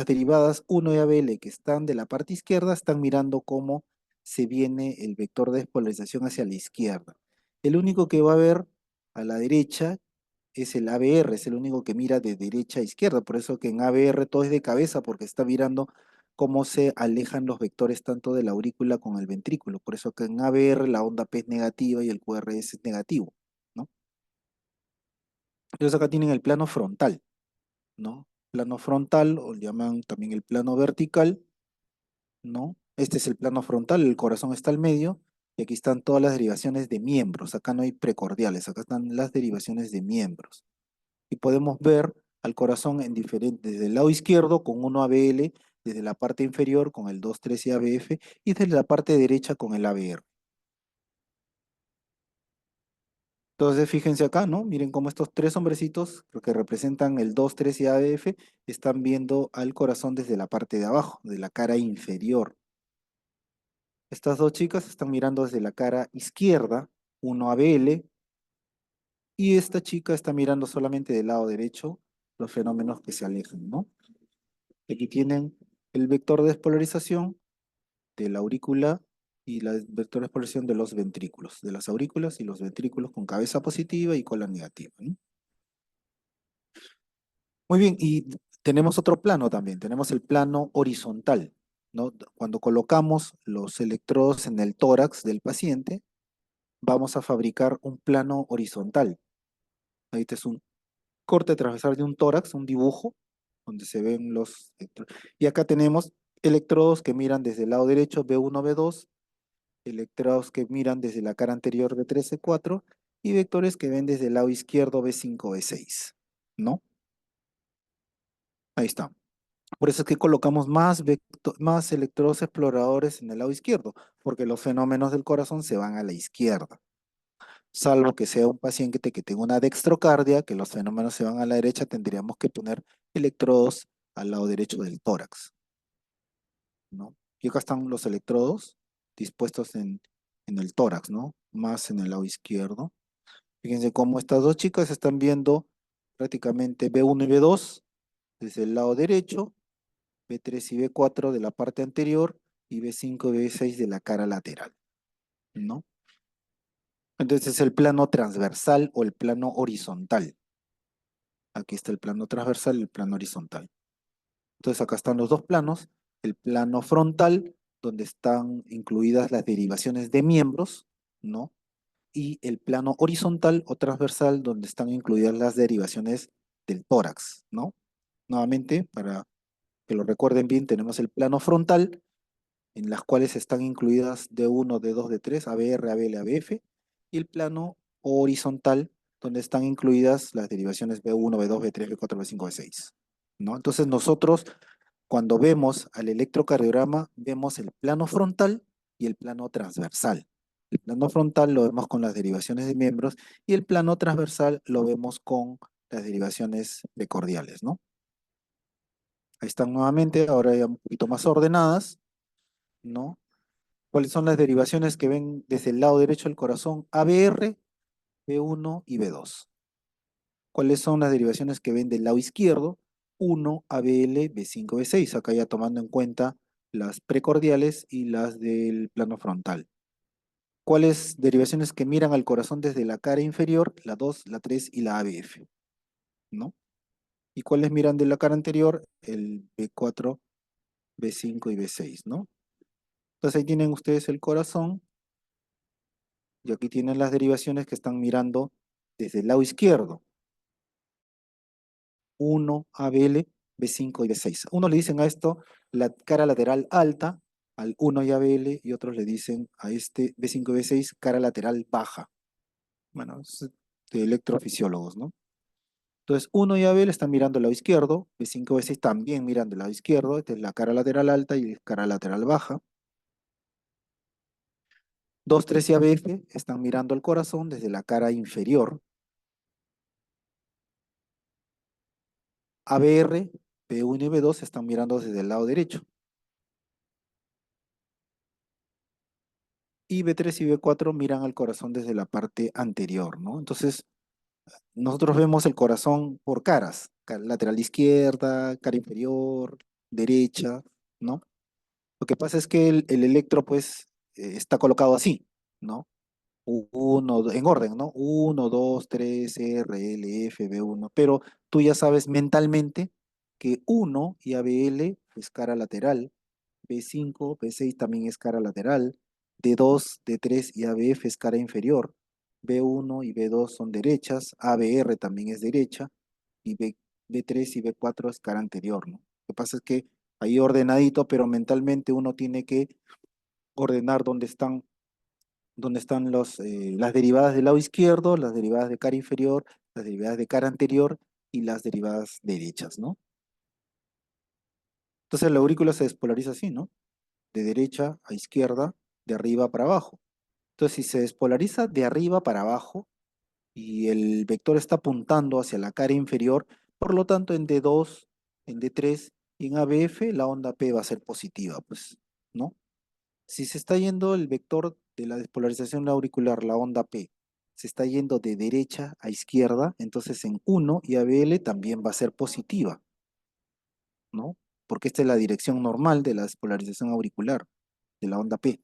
derivadas 1 y ABL que están de la parte izquierda están mirando cómo se viene el vector de despolarización hacia la izquierda. El único que va a ver a la derecha es el ABR, es el único que mira de derecha a izquierda, por eso que en ABR todo es de cabeza, porque está mirando cómo se alejan los vectores tanto de la aurícula con el ventrículo, por eso que en ABR la onda P es negativa y el QRS es negativo, ¿no? Entonces acá tienen el plano frontal, ¿no? Plano frontal, o llaman también el plano vertical, ¿no? Este es el plano frontal, el corazón está al medio, y aquí están todas las derivaciones de miembros, acá no hay precordiales, acá están las derivaciones de miembros. Y podemos ver al corazón en desde el lado izquierdo con 1 ABL, desde la parte inferior con el 2, 3 y ABF, y desde la parte derecha con el ABR. Entonces, fíjense acá, ¿no? Miren cómo estos tres hombrecitos, lo que representan el 2, 3 y ABF, están viendo al corazón desde la parte de abajo, de la cara inferior. Estas dos chicas están mirando desde la cara izquierda, 1 ABL, y esta chica está mirando solamente del lado derecho los fenómenos que se alejan, ¿no? Aquí tienen el vector de despolarización de la aurícula y la vector de despolarización de los ventrículos, de las aurículas y los ventrículos con cabeza positiva y cola negativa, ¿no? Muy bien, y tenemos otro plano también, tenemos el plano horizontal, ¿no? Cuando colocamos los electrodos en el tórax del paciente, vamos a fabricar un plano horizontal. Este es un corte transversal de un tórax, un dibujo, donde se ven los electrodos. Y acá tenemos electrodos que miran desde el lado derecho, B1, B2, electrodos que miran desde la cara anterior, B3, C4, y vectores que ven desde el lado izquierdo, B5, B6, ¿no? Ahí está. Por eso es que colocamos más electrodos exploradores en el lado izquierdo, porque los fenómenos del corazón se van a la izquierda. Salvo que sea un paciente que tenga una dextrocardia, que los fenómenos se van a la derecha, tendríamos que poner electrodos al lado derecho del tórax, ¿no? Y acá están los electrodos dispuestos en el tórax, ¿no? Más en el lado izquierdo. Fíjense cómo estas dos chicas están viendo prácticamente B1 y B2 desde el lado derecho, B3 y B4 de la parte anterior y B5 y B6 de la cara lateral, ¿no? Entonces es el plano transversal o el plano horizontal. Aquí está el plano transversal y el plano horizontal. Entonces acá están los dos planos, el plano frontal, donde están incluidas las derivaciones de miembros, ¿no? Y el plano horizontal o transversal, donde están incluidas las derivaciones del tórax, ¿no? Nuevamente, para que lo recuerden bien, tenemos el plano frontal, en las cuales están incluidas D1, D2, D3, ABR, ABL, ABF, y el plano horizontal, donde están incluidas las derivaciones B1, B2, B3, B4, B5, B6, ¿no? Entonces nosotros, cuando vemos al electrocardiograma, vemos el plano frontal y el plano transversal. El plano frontal lo vemos con las derivaciones de miembros y el plano transversal lo vemos con las derivaciones precordiales, ¿no? Ahí están nuevamente, ahora ya un poquito más ordenadas, ¿no? ¿Cuáles son las derivaciones que ven desde el lado derecho del corazón? ABR, B1 y B2. ¿Cuáles son las derivaciones que ven del lado izquierdo? 1, ABL, B5, B6. Acá ya tomando en cuenta las precordiales y las del plano frontal. ¿Cuáles derivaciones que miran al corazón desde la cara inferior? La 2, la 3 y la ABF, ¿no? ¿Y cuáles miran de la cara anterior? El B4, B5 y B6, ¿no? Entonces ahí tienen ustedes el corazón. Y aquí tienen las derivaciones que están mirando desde el lado izquierdo. 1, ABL, B5 y B6. Unos le dicen a esto la cara lateral alta, al 1 y ABL, y otros le dicen a este B5 y B6 cara lateral baja. Bueno, es de electrofisiólogos, ¿no? Entonces, 1 y ABL están mirando el lado izquierdo, B5 y B6 también miran del lado izquierdo, esta es la cara lateral alta y cara lateral baja. 2, 3 y ABF están mirando el corazón desde la cara inferior. ABR, B1 y B2 están mirando desde el lado derecho. Y B3 y B4 miran al corazón desde la parte anterior, ¿no? Entonces, nosotros vemos el corazón por caras, lateral izquierda, cara inferior, derecha, ¿no? Lo que pasa es que el electro, pues, está colocado así, ¿no? En orden, ¿no? Uno, 2, 3, R, L, F, B1, pero tú ya sabes mentalmente que 1 y ABL es cara lateral, B5, B6 también es cara lateral, D2, D3 y ABF es cara inferior, B1 y B2 son derechas, ABR también es derecha, y B3 y B4 es cara anterior, ¿no? Lo que pasa es que ahí ordenadito, pero mentalmente uno tiene que ordenar dónde están las derivadas del lado izquierdo, las derivadas de cara inferior, las derivadas de cara anterior y las derivadas derechas, ¿no? Entonces la aurícula se despolariza así, ¿no? De derecha a izquierda, de arriba para abajo. Entonces, si se despolariza de arriba para abajo y el vector está apuntando hacia la cara inferior, por lo tanto en D2, en D3 y en ABF la onda P va a ser positiva, pues, ¿no? Si se está yendo el vector de la despolarización auricular, la onda P, se está yendo de derecha a izquierda, entonces en 1 y ABL también va a ser positiva, ¿no? Porque esta es la dirección normal de la despolarización auricular de la onda P.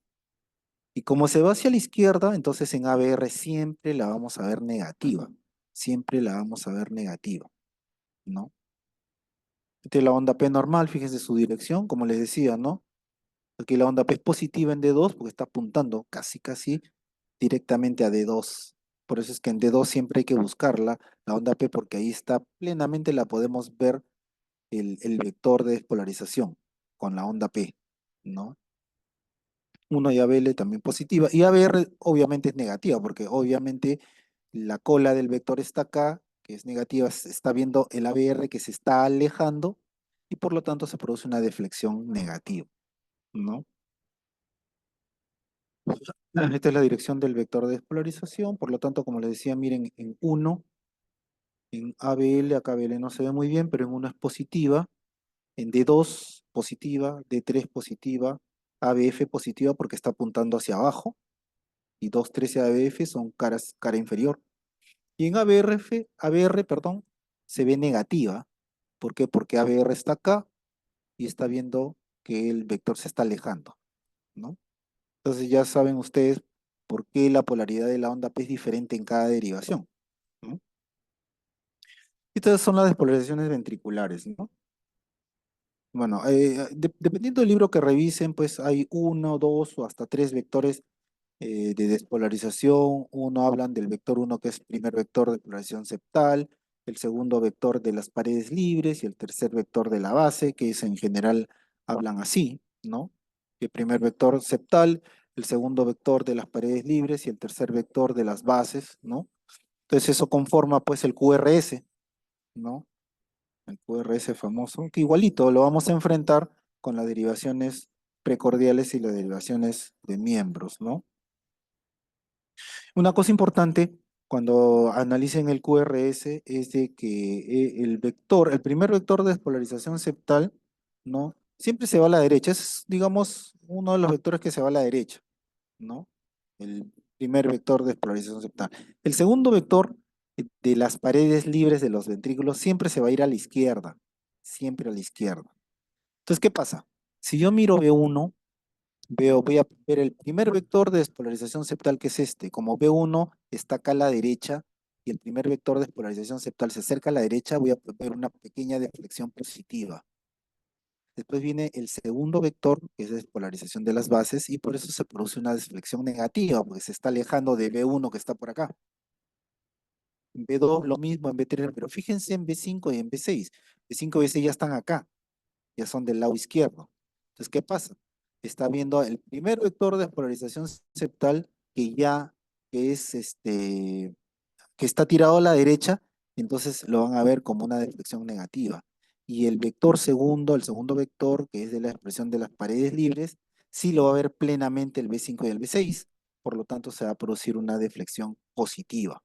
Y como se va hacia la izquierda, entonces en ABR siempre la vamos a ver negativa. Siempre la vamos a ver negativa, ¿no? Esta es la onda P normal, fíjense su dirección, como les decía, ¿no? Aquí la onda P es positiva en D2 porque está apuntando casi directamente a D2. Por eso es que en D2 siempre hay que buscarla, la onda P, porque ahí está plenamente, la podemos ver el vector de despolarización con la onda P, ¿no? 1 y ABL también positiva. Y ABR obviamente es negativa, porque obviamente la cola del vector está acá, que es negativa, se está viendo el ABR que se está alejando, y por lo tanto se produce una deflexión negativa, ¿no? Esta es la dirección del vector de despolarización, por lo tanto, como les decía, miren, en uno, en ABL, acá ABL no se ve muy bien, pero en uno es positiva, en D2 positiva, D3 positiva, ABF positiva porque está apuntando hacia abajo, y 2, 13 ABF son cara inferior. Y en ABR, perdón, se ve negativa. ¿Por qué? Porque ABR está acá y está viendo que el vector se está alejando, ¿no? Entonces ya saben ustedes por qué la polaridad de la onda P es diferente en cada derivación, ¿no? Estas son las despolarizaciones ventriculares, ¿no? Bueno, dependiendo del libro que revisen, pues hay uno, dos o hasta tres vectores de despolarización. Uno hablan del vector uno, que es primer vector de polarización septal, el segundo vector de las paredes libres y el tercer vector de la base, que es en general hablan así, ¿no? El primer vector septal, el segundo vector de las paredes libres y el tercer vector de las bases, ¿no? Entonces eso conforma pues el QRS, ¿no? El QRS famoso, que igualito lo vamos a enfrentar con las derivaciones precordiales y las derivaciones de miembros, ¿no? Una cosa importante cuando analicen el QRS es de que el vector, el primer vector de despolarización septal, ¿no? Siempre se va a la derecha. Es, digamos, uno de los vectores que se va a la derecha, ¿no? El primer vector de despolarización septal. El segundo vector de las paredes libres de los ventrículos siempre se va a ir a la izquierda, siempre a la izquierda. Entonces, ¿qué pasa? Si yo miro B1, voy a ver el primer vector de despolarización septal, que es este. Como B1 está acá a la derecha y el primer vector de despolarización septal se acerca a la derecha, voy a ver una pequeña deflexión positiva. Después viene el segundo vector, que es despolarización de las bases, y por eso se produce una deflexión negativa, porque se está alejando de B1 que está por acá. En B2 lo mismo, en B3, pero fíjense en B5 y en B6. B5 y B6 ya están acá, ya son del lado izquierdo. Entonces, ¿qué pasa? Está viendo el primer vector de polarización septal que ya es que está tirado a la derecha, entonces lo van a ver como una deflexión negativa. Y el vector segundo, el segundo vector, que es de la expresión de las paredes libres, sí lo va a ver plenamente el B5 y el B6, por lo tanto se va a producir una deflexión positiva,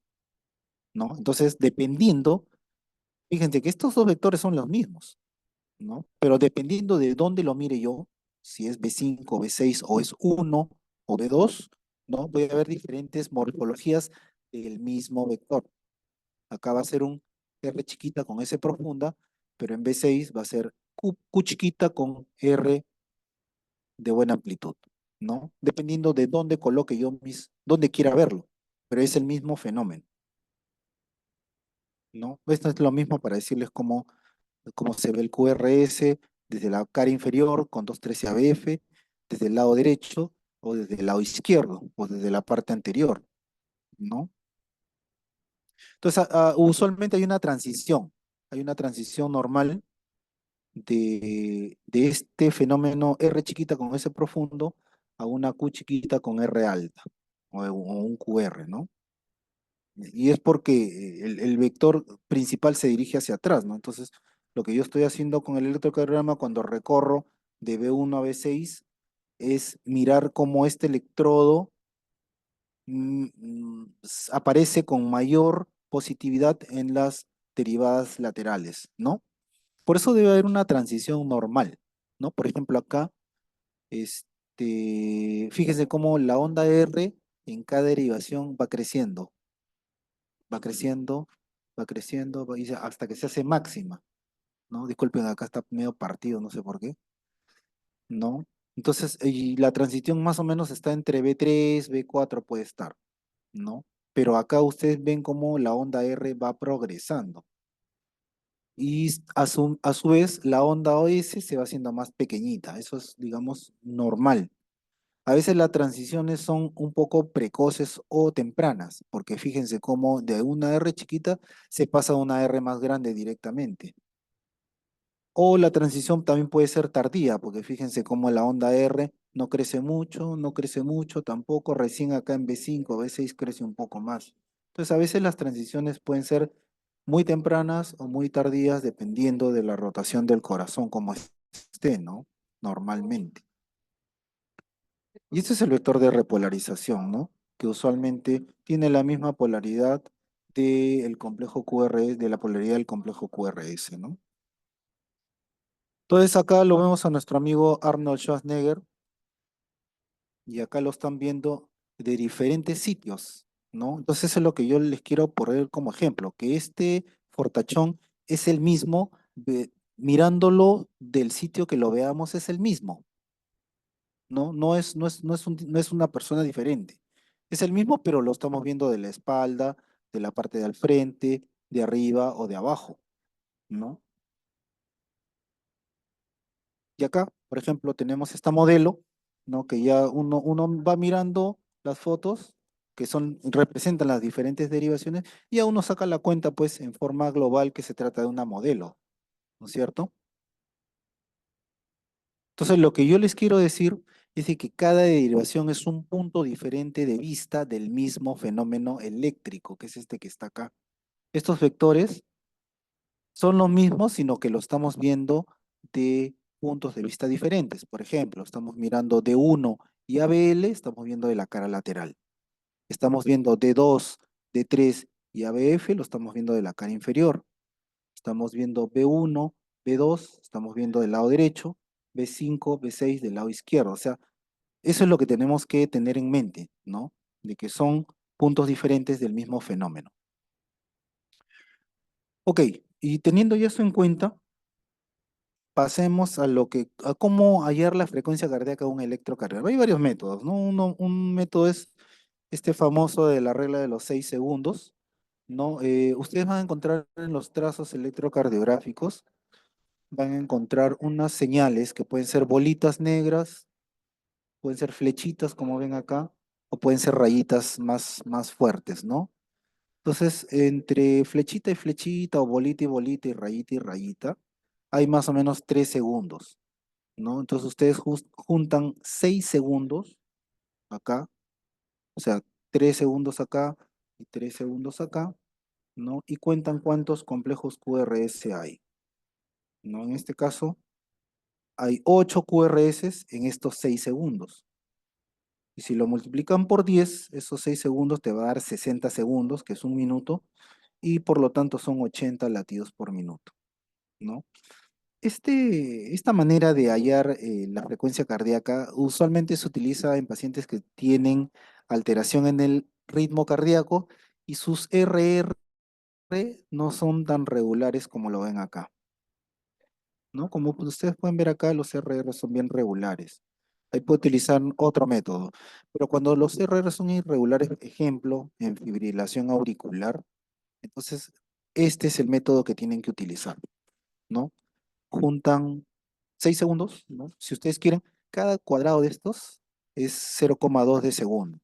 ¿no? Entonces, dependiendo, fíjense que estos dos vectores son los mismos, ¿no? Pero dependiendo de dónde lo mire yo, si es B5, B6 o es 1 o B2, ¿no? Voy a ver diferentes morfologías del mismo vector. Acá va a ser un R chiquita con S profunda, pero en B6 va a ser Q chiquita con R de buena amplitud, ¿no? Dependiendo de dónde coloque yo dónde quiera verlo, pero es el mismo fenómeno, ¿no? Esto es lo mismo para decirles cómo se ve el QRS desde la cara inferior con 213 ABF, desde el lado derecho o desde el lado izquierdo o desde la parte anterior, ¿no? Entonces, usualmente hay una transición normal de este fenómeno R chiquita con S profundo a una Q chiquita con R alta o un QR, ¿no? Y es porque el vector principal se dirige hacia atrás, ¿no? Entonces, lo que yo estoy haciendo con el electrocardiograma cuando recorro de B1 a B6 es mirar cómo este electrodo aparece con mayor positividad en las derivadas laterales, ¿no? Por eso debe haber una transición normal, ¿no? Por ejemplo, acá, fíjese cómo la onda R en cada derivación va creciendo, va creciendo, va creciendo, hasta que se hace máxima, ¿no? Disculpen, acá está medio partido, no sé por qué, ¿no? Entonces, y la transición más o menos está entre B3, B4 puede estar, ¿no? Pero acá ustedes ven cómo la onda R va progresando. Y a su vez la onda OS se va haciendo más pequeñita. Eso es, digamos, normal. A veces las transiciones son un poco precoces o tempranas, porque fíjense cómo de una R chiquita se pasa a una R más grande directamente. O la transición también puede ser tardía, porque fíjense cómo la onda R no crece mucho, no crece mucho tampoco, recién acá en B5, B6 crece un poco más. Entonces a veces las transiciones pueden ser muy tempranas o muy tardías dependiendo de la rotación del corazón, como esté, ¿no? Normalmente. Y este es el vector de repolarización, ¿no? Que usualmente tiene la misma polaridad del complejo QRS, de la polaridad del complejo QRS, ¿no? Entonces acá lo vemos a nuestro amigo Arnold Schwarzenegger y acá lo están viendo de diferentes sitios, ¿no? Entonces eso es lo que yo les quiero poner como ejemplo, que este fortachón es el mismo, mirándolo del sitio que lo veamos es el mismo, ¿no? No es una persona diferente. Es el mismo, pero lo estamos viendo de la espalda, de la parte de al frente, de arriba o de abajo, ¿no? Y acá, por ejemplo, tenemos esta modelo, ¿no? Que ya uno va mirando las fotos que representan las diferentes derivaciones y ya uno saca la cuenta, pues, en forma global que se trata de una modelo, ¿no es cierto? Entonces, lo que yo les quiero decir es de que cada derivación es un punto diferente de vista del mismo fenómeno eléctrico, que es este que está acá. Estos vectores son los mismos, sino que lo estamos viendo de puntos de vista diferentes. Por ejemplo, estamos mirando D1 y ABL, estamos viendo de la cara lateral. Estamos viendo D2, D3 y ABF, lo estamos viendo de la cara inferior. Estamos viendo B1, B2, estamos viendo del lado derecho, B5, B6 del lado izquierdo. O sea, eso es lo que tenemos que tener en mente, ¿no? De que son puntos diferentes del mismo fenómeno. Ok, y teniendo ya eso en cuenta, pasemos a cómo hallar la frecuencia cardíaca de un electrocardiograma. Hay varios métodos, ¿no? Un método es este famoso de la regla de los 6 segundos, ¿no? Ustedes van a encontrar en los trazos electrocardiográficos, van a encontrar unas señales que pueden ser bolitas negras, pueden ser flechitas, como ven acá, o pueden ser rayitas más fuertes, ¿no? Entonces, entre flechita y flechita, o bolita y rayita y rayita, hay más o menos 3 segundos. ¿No? Entonces ustedes juntan 6 segundos acá, o sea, 3 segundos acá y 3 segundos acá, ¿no? Y cuentan cuántos complejos QRS hay, ¿no? En este caso, hay 8 QRS en estos 6 segundos. Y si lo multiplican por 10, esos 6 segundos te va a dar 60 segundos, que es un minuto, y por lo tanto son 80 latidos por minuto, ¿no? Esta manera de hallar la frecuencia cardíaca usualmente se utiliza en pacientes que tienen alteración en el ritmo cardíaco y sus RR no son tan regulares como lo ven acá, ¿no? Como ustedes pueden ver acá, los RR son bien regulares. Ahí puede utilizar otro método, pero cuando los RR son irregulares, ejemplo, en fibrilación auricular, entonces este es el método que tienen que utilizar, ¿no? Juntan 6 segundos, ¿no? Si ustedes quieren, cada cuadrado de estos es 0,2 de segundo,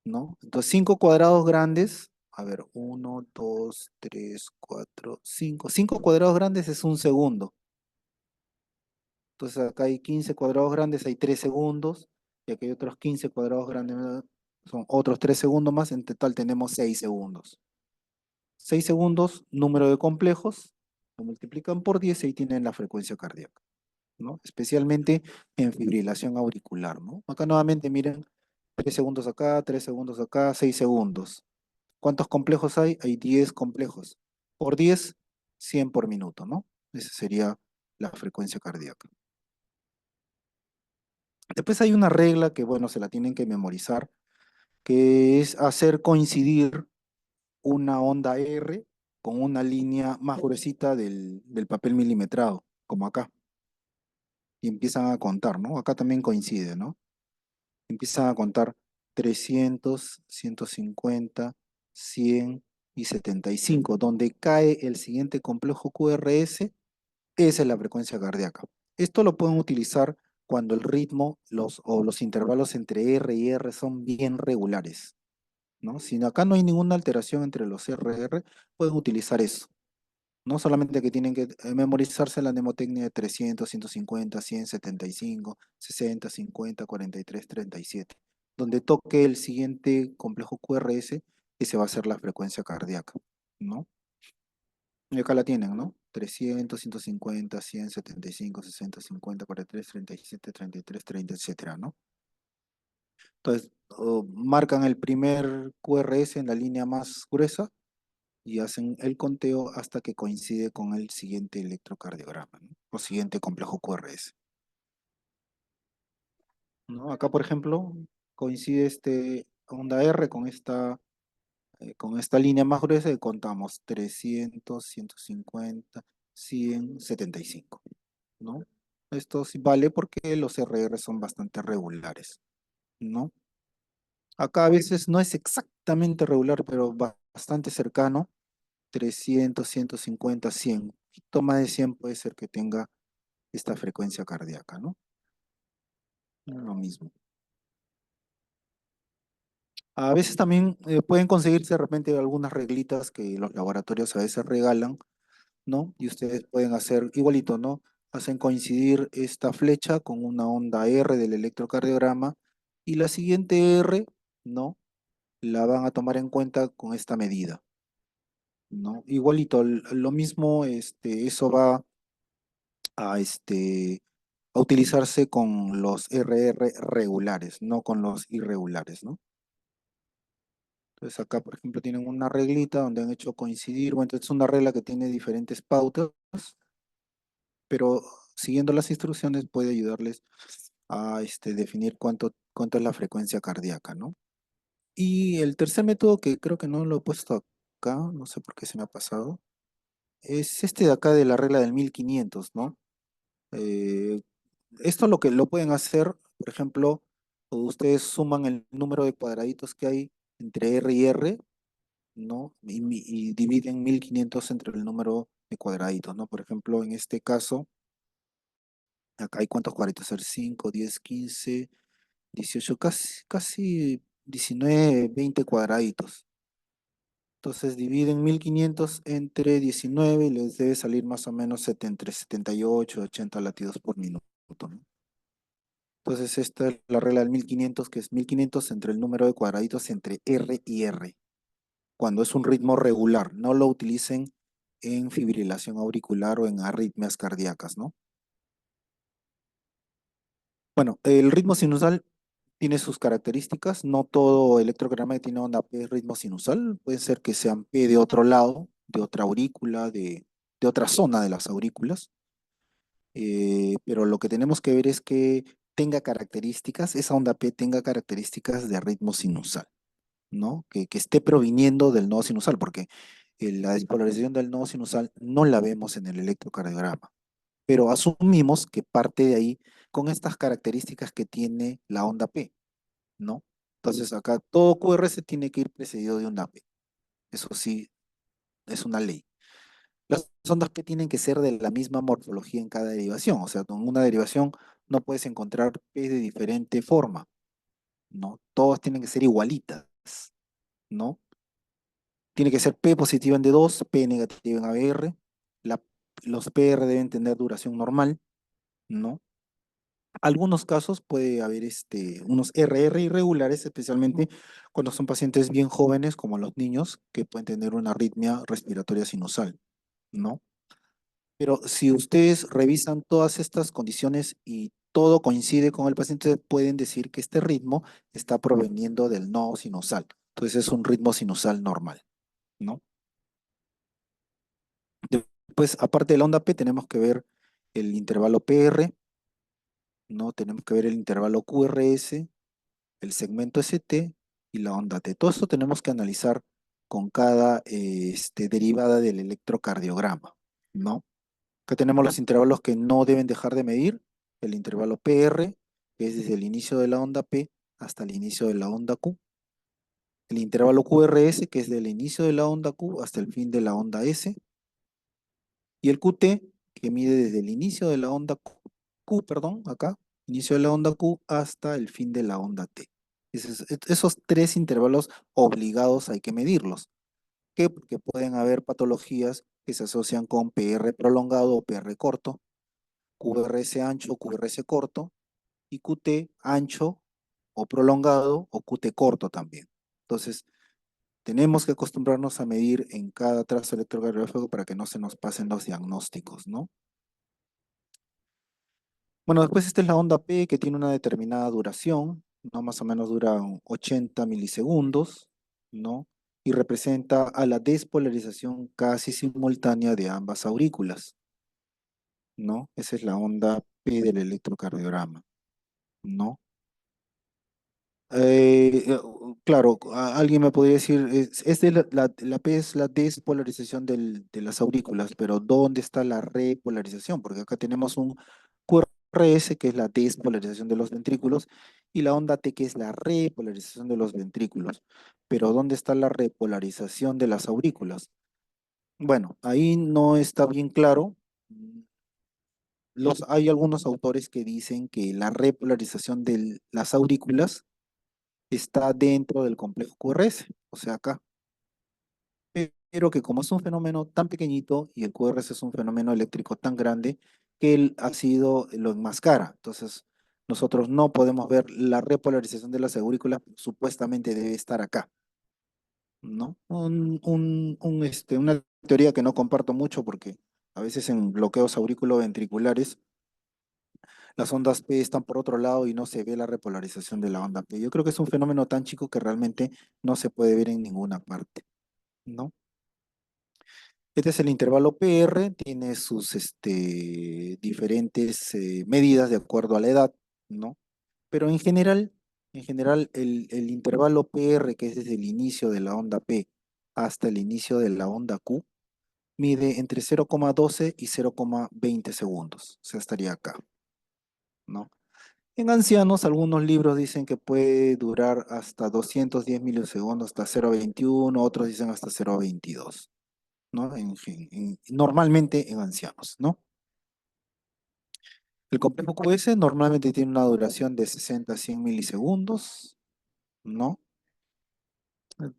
¿no? Entonces, 5 cuadrados grandes, a ver, uno, 2, 3, 4, 5. 5 cuadrados grandes es un segundo. Entonces, acá hay 15 cuadrados grandes, hay 3 segundos, y aquí hay otros 15 cuadrados grandes, son otros 3 segundos más, en total tenemos 6 segundos. 6 segundos, número de complejos, lo multiplican por 10 y ahí tienen la frecuencia cardíaca, ¿no? Especialmente en fibrilación auricular, ¿no? Acá nuevamente miren, 3 segundos acá, 3 segundos acá, 6 segundos. ¿Cuántos complejos hay? Hay 10 complejos. Por 10, 100 por minuto, ¿no? Esa sería la frecuencia cardíaca. Después hay una regla que, bueno, se la tienen que memorizar, que es hacer coincidir una onda R con una línea más gruesita del papel milimetrado, como acá. Y empiezan a contar, ¿no? Acá también coincide, ¿no? Empiezan a contar 300, 150, 100 y 75. Donde cae el siguiente complejo QRS, esa es la frecuencia cardíaca. Esto lo pueden utilizar cuando el ritmo o los intervalos entre R y R son bien regulares, ¿no? Si acá no hay ninguna alteración entre los R y R, pueden utilizar eso. No solamente que tienen que memorizarse la mnemotecnia de 300, 150, 100, 75, 60, 50, 43, 37, donde toque el siguiente complejo QRS, ese va a ser la frecuencia cardíaca, ¿no? Y acá la tienen, ¿no? 300, 150, 100, 75, 60, 50, 43, 37, 33, 30, etcétera, ¿no? Entonces, marcan el primer QRS en la línea más gruesa y hacen el conteo hasta que coincide con el siguiente electrocardiograma, ¿no? O siguiente complejo QRS, ¿no? Acá, por ejemplo, coincide este onda R con esta línea más gruesa y contamos 300, 150, 100, 75, ¿no? Esto sí vale porque los RR son bastante regulares, ¿no? Acá a veces no es exactamente regular, pero bastante cercano, 300, 150, 100. Toma de 100 puede ser que tenga esta frecuencia cardíaca, ¿no? Lo mismo. A veces también pueden conseguirse de repente algunas reglitas que los laboratorios a veces regalan, ¿no? Y ustedes pueden hacer igualito, ¿no? Hacen coincidir esta flecha con una onda R del electrocardiograma y la siguiente R, ¿no? La van a tomar en cuenta con esta medida, ¿no? Igualito, lo mismo, eso va a, a utilizarse con los RR regulares, no con los irregulares, ¿no? Entonces acá, por ejemplo, tienen una reglita donde han hecho coincidir, bueno, entonces es una regla que tiene diferentes pautas, pero siguiendo las instrucciones puede ayudarles a definir cuánto es la frecuencia cardíaca, ¿no? Y el tercer método, que creo que no lo he puesto acá, no sé por qué se me ha pasado, es este de acá de la regla del 1500, ¿no? Eh, Esto lo que lo pueden hacer, por ejemplo, ustedes suman el número de cuadraditos que hay entre R y R, ¿no? Y dividen 1500 entre el número de cuadraditos, ¿no? Por ejemplo, en este caso, acá hay cuántos cuadraditos, ser 5, 10, 15, 18, casi 19, 20 cuadraditos. Entonces dividen 1500 entre 19 y les debe salir más o menos entre 78 y 80 latidos por minuto, ¿no? Entonces esta es la regla del 1500, que es 1500 entre el número de cuadraditos entre R y R, cuando es un ritmo regular. No lo utilicen en fibrilación auricular o en arritmias cardíacas, ¿no? Bueno, el ritmo sinusal tiene sus características. No todo electrocardiograma que tiene onda P es ritmo sinusal. Puede ser que sean P de otro lado, de otra aurícula, de otra zona de las aurículas. Pero lo que tenemos que ver es que tenga características, esa onda P tenga características de ritmo sinusal, ¿no? Que esté proviniendo del nodo sinusal, porque la despolarización del nodo sinusal no la vemos en el electrocardiograma, pero asumimos que parte de ahí con estas características que tiene la onda P, ¿no? Entonces acá todo QRS tiene que ir precedido de onda P. Eso sí, es una ley. Las ondas P tienen que ser de la misma morfología en cada derivación. O sea, con una derivación no puedes encontrar P de diferente forma, ¿no? Todas tienen que ser igualitas, ¿no? Tiene que ser P positiva en D2, P negativa en ABR. La- los PR deben tener duración normal, ¿no? Algunos casos puede haber unos RR irregulares, especialmente cuando son pacientes bien jóvenes, como los niños, que pueden tener una arritmia respiratoria sinusal, ¿no? Pero si ustedes revisan todas estas condiciones y todo coincide con el paciente, pueden decir que este ritmo está proveniendo del nodo sinusal. Entonces es un ritmo sinusal normal, ¿no? Después, aparte de la onda P, tenemos que ver el intervalo PR, ¿no? Tenemos que ver el intervalo QRS, el segmento ST y la onda T. Todo esto tenemos que analizar con cada derivada del electrocardiograma, ¿no? Acá tenemos los intervalos que no deben dejar de medir, el intervalo PR, que es desde el inicio de la onda P hasta el inicio de la onda Q, el intervalo QRS, que es del inicio de la onda Q hasta el fin de la onda S, y el QT, que mide desde el inicio de la onda Q, acá, inicio de la onda Q hasta el fin de la onda T. Esos tres intervalos obligados hay que medirlos. ¿Por qué? Porque pueden haber patologías que se asocian con PR prolongado o PR corto, QRS ancho o QRS corto, y QT ancho o prolongado o QT corto también. Entonces, tenemos que acostumbrarnos a medir en cada trazo electrocardiográfico para que no se nos pasen los diagnósticos, ¿no? Bueno, después esta es la onda P que tiene una determinada duración, ¿no? Más o menos dura 80 milisegundos, ¿no? Y representa a la despolarización casi simultánea de ambas aurículas, ¿no? Esa es la onda P del electrocardiograma, ¿no? Claro, alguien me podría decir, la P es la despolarización de las aurículas, pero ¿dónde está la repolarización? Porque acá tenemos un QRS, que es la despolarización de los ventrículos, y la onda T, que es la repolarización de los ventrículos. Pero ¿dónde está la repolarización de las aurículas? Bueno, ahí no está bien claro. Hay algunos autores que dicen que la repolarización de las aurículas está dentro del complejo QRS, o sea, acá. Pero que como es un fenómeno tan pequeñito y el QRS es un fenómeno eléctrico tan grande, que el ácido lo enmascara. Entonces, nosotros no podemos ver la repolarización de las aurículas, supuestamente debe estar acá, ¿no? Una teoría que no comparto mucho porque a veces en bloqueos auriculoventriculares las ondas P están por otro lado y no se ve la repolarización de la onda P. Yo creo que es un fenómeno tan chico que realmente no se puede ver en ninguna parte, ¿no? Este es el intervalo PR, tiene sus diferentes medidas de acuerdo a la edad, ¿no? Pero en general el intervalo PR, que es desde el inicio de la onda P hasta el inicio de la onda Q, mide entre 0,12 y 0,20 segundos. O sea, estaría acá, ¿no? En ancianos, algunos libros dicen que puede durar hasta 210 milisegundos, hasta 0,21, otros dicen hasta 0,22, ¿no? Normalmente en ancianos, ¿no? El complejo QS normalmente tiene una duración de 60 a 100 milisegundos, ¿no?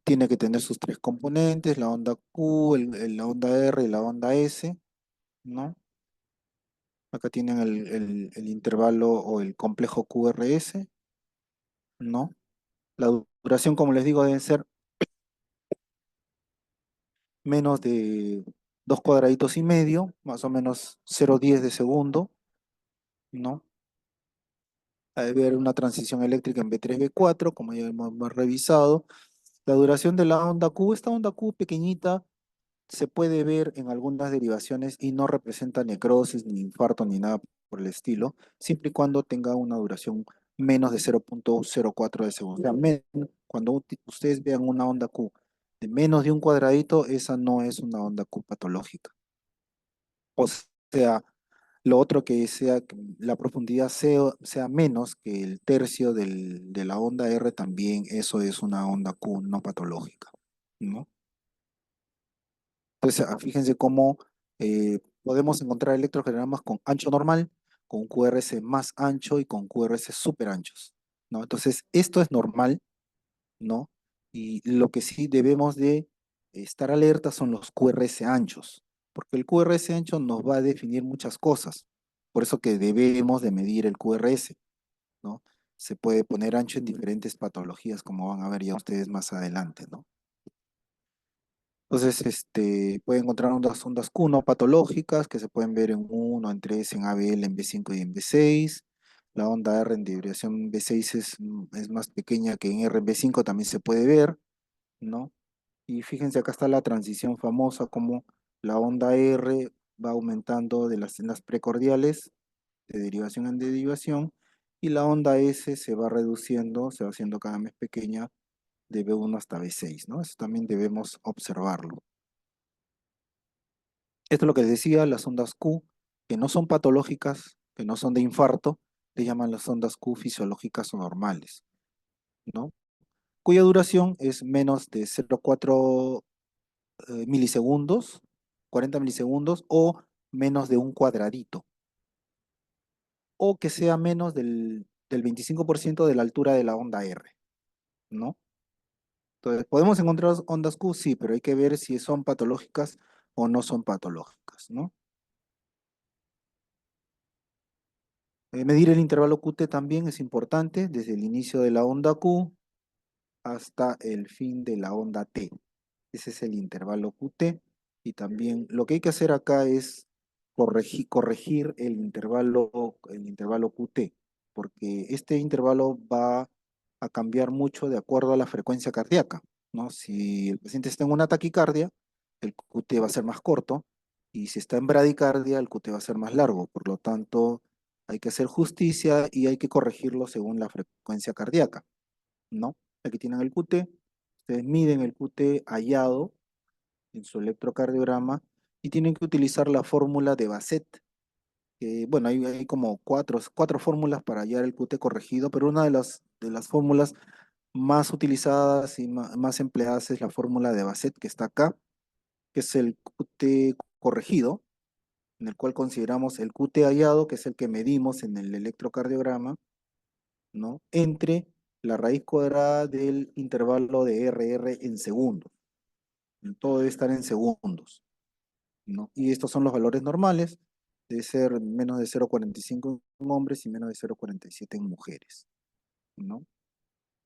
Tiene que tener sus tres componentes, la onda Q, la onda R y la onda S, ¿no? Acá tienen el intervalo o el complejo QRS, ¿no? La duración, como les digo, debe ser menos de 2,5 cuadrados, más o menos 0,10 de segundo, ¿no? Debe haber una transición eléctrica en B3B4, como ya hemos revisado. La duración de la onda Q, esta onda Q pequeñita, se puede ver en algunas derivaciones y no representa necrosis, ni infarto, ni nada por el estilo, siempre y cuando tenga una duración menos de 0,04 de segundo. O sea, cuando ustedes vean una onda Q de menos de un cuadradito, esa no es una onda Q patológica. O sea, lo otro que sea que la profundidad sea menos que el tercio de la onda R, también eso es una onda Q no patológica, ¿no? Entonces, fíjense cómo podemos encontrar electrocardiogramas con ancho normal, con QRS más ancho y con QRS súper anchos, ¿no? Entonces, esto es normal, ¿no? Y lo que sí debemos de estar alerta son los QRS anchos, porque el QRS ancho nos va a definir muchas cosas. Por eso que debemos de medir el QRS, ¿no? Se puede poner ancho en diferentes patologías, como van a ver ya ustedes más adelante, ¿no? Entonces, puede encontrar ondas Q no patológicas que se pueden ver en 1, en 3, en ABL, en B5 y en B6. La onda R en deviación B6 es más pequeña que en R en B5, también se puede ver, ¿no? Y fíjense, acá está la transición famosa, como la onda R va aumentando en las precordiales, de derivación en derivación, y la onda S se va reduciendo, se va haciendo cada vez pequeña, de B1 hasta B6, ¿no? Eso también debemos observarlo. Esto es lo que les decía, las ondas Q, que no son patológicas, que no son de infarto, le llaman las ondas Q fisiológicas o normales, ¿no? Cuya duración es menos de 0,4 milisegundos, 40 milisegundos, o menos de un cuadradito, o que sea menos del 25% de la altura de la onda R, ¿no? Entonces, ¿podemos encontrar ondas Q? Sí, pero hay que ver si son patológicas o no son patológicas, ¿no? Medir el intervalo QT también es importante desde el inicio de la onda Q hasta el fin de la onda T. Ese es el intervalo QT. Y también lo que hay que hacer acá es corregir el intervalo QT, porque este intervalo va a cambiar mucho de acuerdo a la frecuencia cardíaca, ¿no? Si el paciente está en una taquicardia, el QT va a ser más corto, y si está en bradicardia, el QT va a ser más largo. Por lo tanto, hay que hacer justicia y hay que corregirlo según la frecuencia cardíaca, ¿no? Aquí tienen el QT, ustedes miden el QT hallado en su electrocardiograma y tienen que utilizar la fórmula de Bassett, que bueno, hay como cuatro fórmulas para hallar el QT corregido, pero una de las fórmulas más utilizadas y más empleadas es la fórmula de Bassett que está acá, que es el QT corregido, en el cual consideramos el QT hallado, que es el que medimos en el electrocardiograma, ¿no? Entre la raíz cuadrada del intervalo de RR en segundos. Todo debe estar en segundos, ¿no? Y estos son los valores normales, de ser menos de 0,45 en hombres y menos de 0,47 en mujeres, ¿no?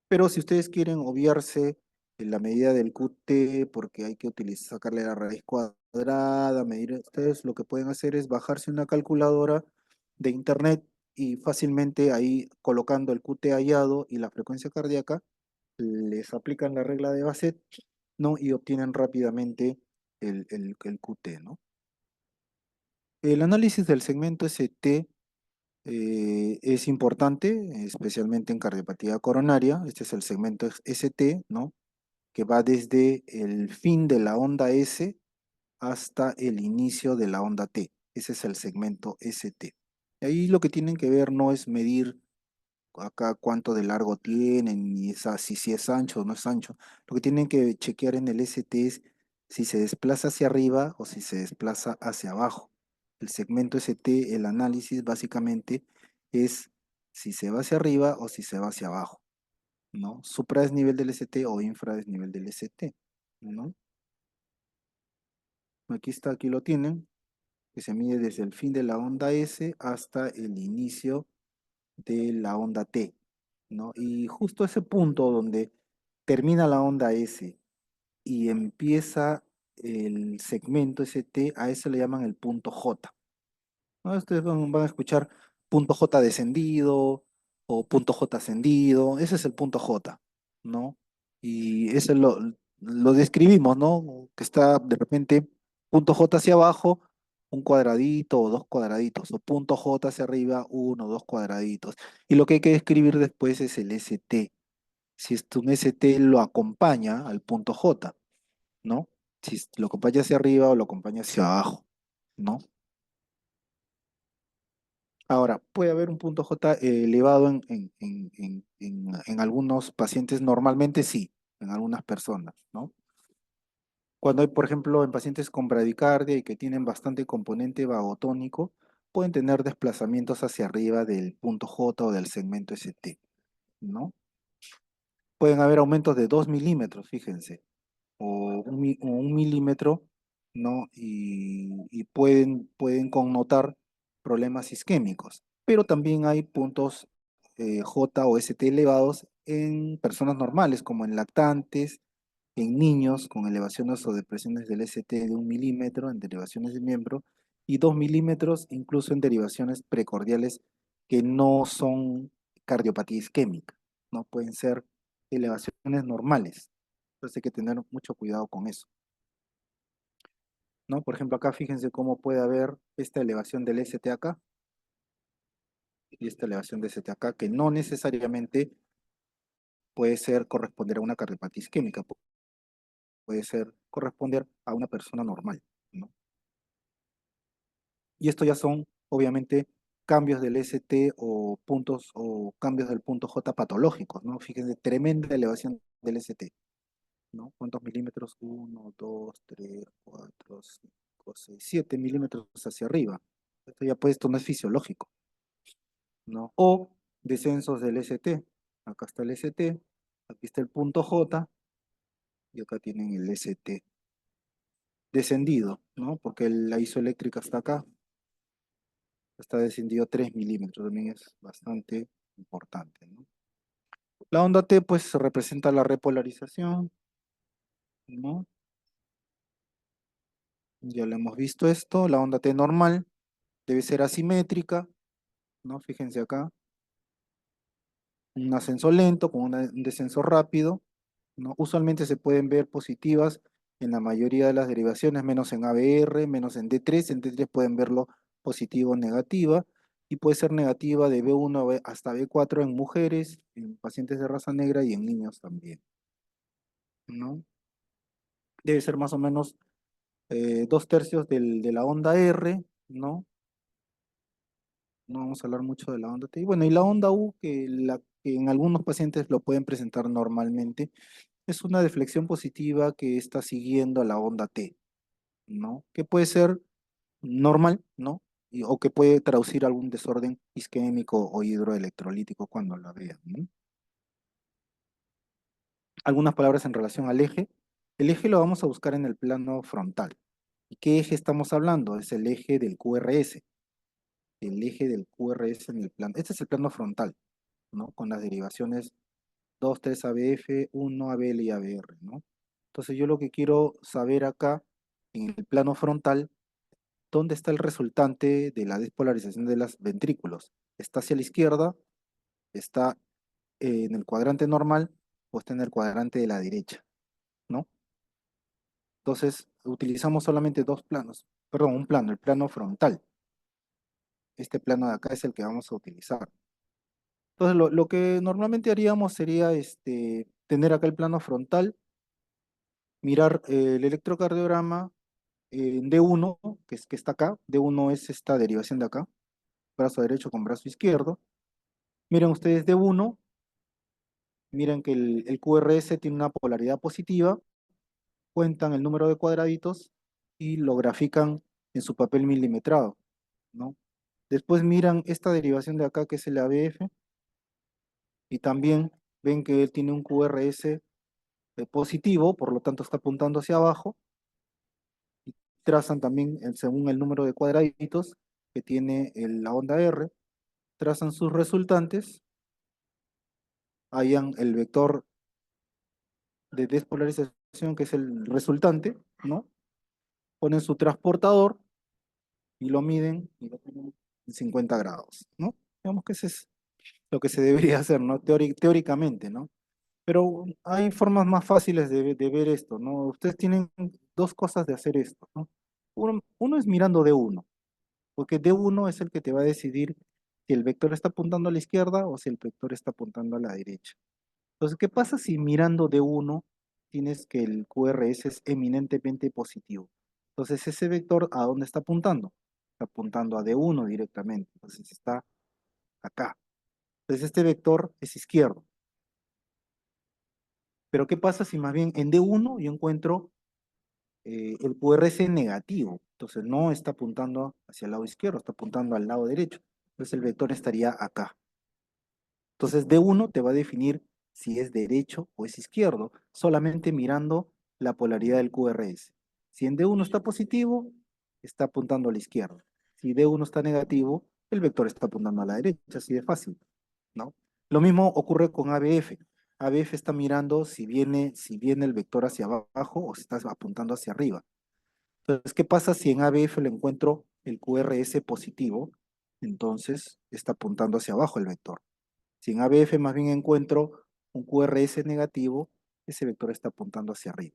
Pero si ustedes quieren obviarse en la medida del QT, porque hay que sacarle la raíz cuadrada, medir, ustedes lo que pueden hacer es bajarse una calculadora de internet y fácilmente ahí colocando el QT hallado y la frecuencia cardíaca, les aplican la regla de Bassett, ¿no? Y obtienen rápidamente el QT, ¿no? El análisis del segmento ST es importante, especialmente en cardiopatía coronaria. Este es el segmento ST, ¿no? Que va desde el fin de la onda S hasta el inicio de la onda T. Ese es el segmento ST. Ahí lo que tienen que ver no es medir acá cuánto de largo tienen, ni si es ancho o no es ancho. Lo que tienen que chequear en el ST es si se desplaza hacia arriba o si se desplaza hacia abajo. El segmento ST, el análisis básicamente es si se va hacia arriba o si se va hacia abajo, ¿no? Supra es nivel del ST o infra es nivel del ST, ¿no? Aquí está, aquí lo tienen, que se mide desde el fin de la onda S hasta el inicio de la onda T, ¿no? Y justo ese punto donde termina la onda S y empieza el segmento ST, a eso le llaman el punto J, ¿no? Ustedes van a escuchar punto J descendido o punto J ascendido, ese es el punto J, ¿no? Y ese lo describimos, ¿no? Que está de repente punto J hacia abajo, un cuadradito o dos cuadraditos, o punto J hacia arriba, uno o dos cuadraditos. Y lo que hay que describir después es el ST. Si es un ST lo acompaña al punto J, ¿no? Si lo acompaña hacia arriba o lo acompaña hacia abajo, ¿no? Ahora, puede haber un punto J elevado en algunos pacientes, normalmente sí, en algunas personas, ¿no? Cuando hay, por ejemplo, en pacientes con bradicardia y que tienen bastante componente vagotónico, pueden tener desplazamientos hacia arriba del punto J o del segmento ST, ¿no? Pueden haber aumentos de 2 milímetros, fíjense, o un milímetro, ¿no? Y pueden connotar problemas isquémicos. Pero también hay puntos J o ST elevados en personas normales, como en lactantes, en niños con elevaciones o depresiones del ST de 1 milímetro en derivaciones de miembro y 2 milímetros incluso en derivaciones precordiales que no son cardiopatía isquémica, ¿no? Pueden ser elevaciones normales. Entonces hay que tener mucho cuidado con eso, ¿no? Por ejemplo, acá fíjense cómo puede haber esta elevación del ST acá y esta elevación de ST acá, que no necesariamente puede ser corresponder a una cardiopatía isquémica, puede ser corresponder a una persona normal, ¿no? Y esto ya son, obviamente, cambios del ST o puntos o cambios del punto J patológicos, ¿no? Fíjense, tremenda elevación del ST, ¿no? ¿Cuántos milímetros? 1, 2, 3, 4, 5, 6, 7 milímetros hacia arriba. Esto ya pues, esto no es fisiológico, ¿no? O descensos del ST. Acá está el ST, aquí está el punto J y acá tienen el ST descendido, ¿no? Porque la isoeléctrica está acá, está descendido 3 milímetros, también es bastante importante, ¿no? La onda T pues representa la repolarización, ¿no? Ya lo hemos visto esto, la onda T normal debe ser asimétrica, ¿no? Fíjense acá, un ascenso lento con un descenso rápido, ¿no? Usualmente se pueden ver positivas en la mayoría de las derivaciones, menos en ABR, menos en D3 pueden verlo positivo o negativa, y puede ser negativa de B1 hasta B4 en mujeres, en pacientes de raza negra y en niños también, ¿no? Debe ser más o menos 2/3 de la onda R, ¿no? No vamos a hablar mucho de la onda T. Y bueno, y la onda U, que en algunos pacientes lo pueden presentar normalmente, es una deflexión positiva que está siguiendo a la onda T, ¿no? Que puede ser normal, ¿no? O que puede traducir algún desorden isquémico o hidroelectrolítico cuando la vean, ¿no? Algunas palabras en relación al eje. El eje lo vamos a buscar en el plano frontal. ¿Y qué eje estamos hablando? Es el eje del QRS. El eje del QRS en el plano. Este es el plano frontal, ¿no? Con las derivaciones 2, 3 ABF, 1 ABL y ABR, ¿no? Entonces yo lo que quiero saber acá, en el plano frontal, ¿dónde está el resultante de la despolarización de los ventrículos? ¿Está hacia la izquierda? ¿Está en el cuadrante normal? ¿O está en el cuadrante de la derecha? ¿No? Entonces utilizamos solamente dos planos, perdón, un plano, el plano frontal. Este plano de acá es el que vamos a utilizar. Entonces lo que normalmente haríamos sería tener acá el plano frontal, mirar el electrocardiograma en D1, que está acá. D1 es esta derivación de acá, brazo derecho con brazo izquierdo. Miren ustedes D1, miren que el QRS tiene una polaridad positiva, cuentan el número de cuadraditos y lo grafican en su papel milimetrado, ¿no? Después miran esta derivación de acá, que es el ABF, y también ven que él tiene un QRS positivo, por lo tanto está apuntando hacia abajo, y trazan también, según el número de cuadraditos que tiene la onda R, trazan sus resultantes, hallan el vector de despolarización, que es el resultante, ¿no? Ponen su transportador y lo miden y lo ponen en 50 grados, ¿no? Digamos que ese es lo que se debería hacer, ¿no? Teóricamente, ¿no? Pero hay formas más fáciles de ver esto, ¿no? Ustedes tienen dos cosas de hacer esto, ¿no? Uno es mirando D1, porque D1 es el que te va a decidir si el vector está apuntando a la izquierda o si el vector está apuntando a la derecha. Entonces, ¿qué pasa si mirando D1 tienes que el QRS es eminentemente positivo? Entonces, ese vector, ¿a dónde está apuntando? Está apuntando a D1 directamente, entonces está acá. Entonces, este vector es izquierdo. Pero ¿qué pasa si más bien en D1 yo encuentro el QRS negativo? Entonces no está apuntando hacia el lado izquierdo, está apuntando al lado derecho. Entonces el vector estaría acá. Entonces D1 te va a definir si es derecho o es izquierdo, solamente mirando la polaridad del QRS. Si en D1 está positivo, está apuntando a la izquierda. Si D1 está negativo, el vector está apuntando a la derecha, así de fácil, ¿no? Lo mismo ocurre con ABF. ABF está mirando si viene el vector hacia abajo o si está apuntando hacia arriba. Entonces, ¿qué pasa si en ABF le encuentro el QRS positivo? Entonces está apuntando hacia abajo el vector. Si en ABF más bien encuentro un QRS negativo, ese vector está apuntando hacia arriba.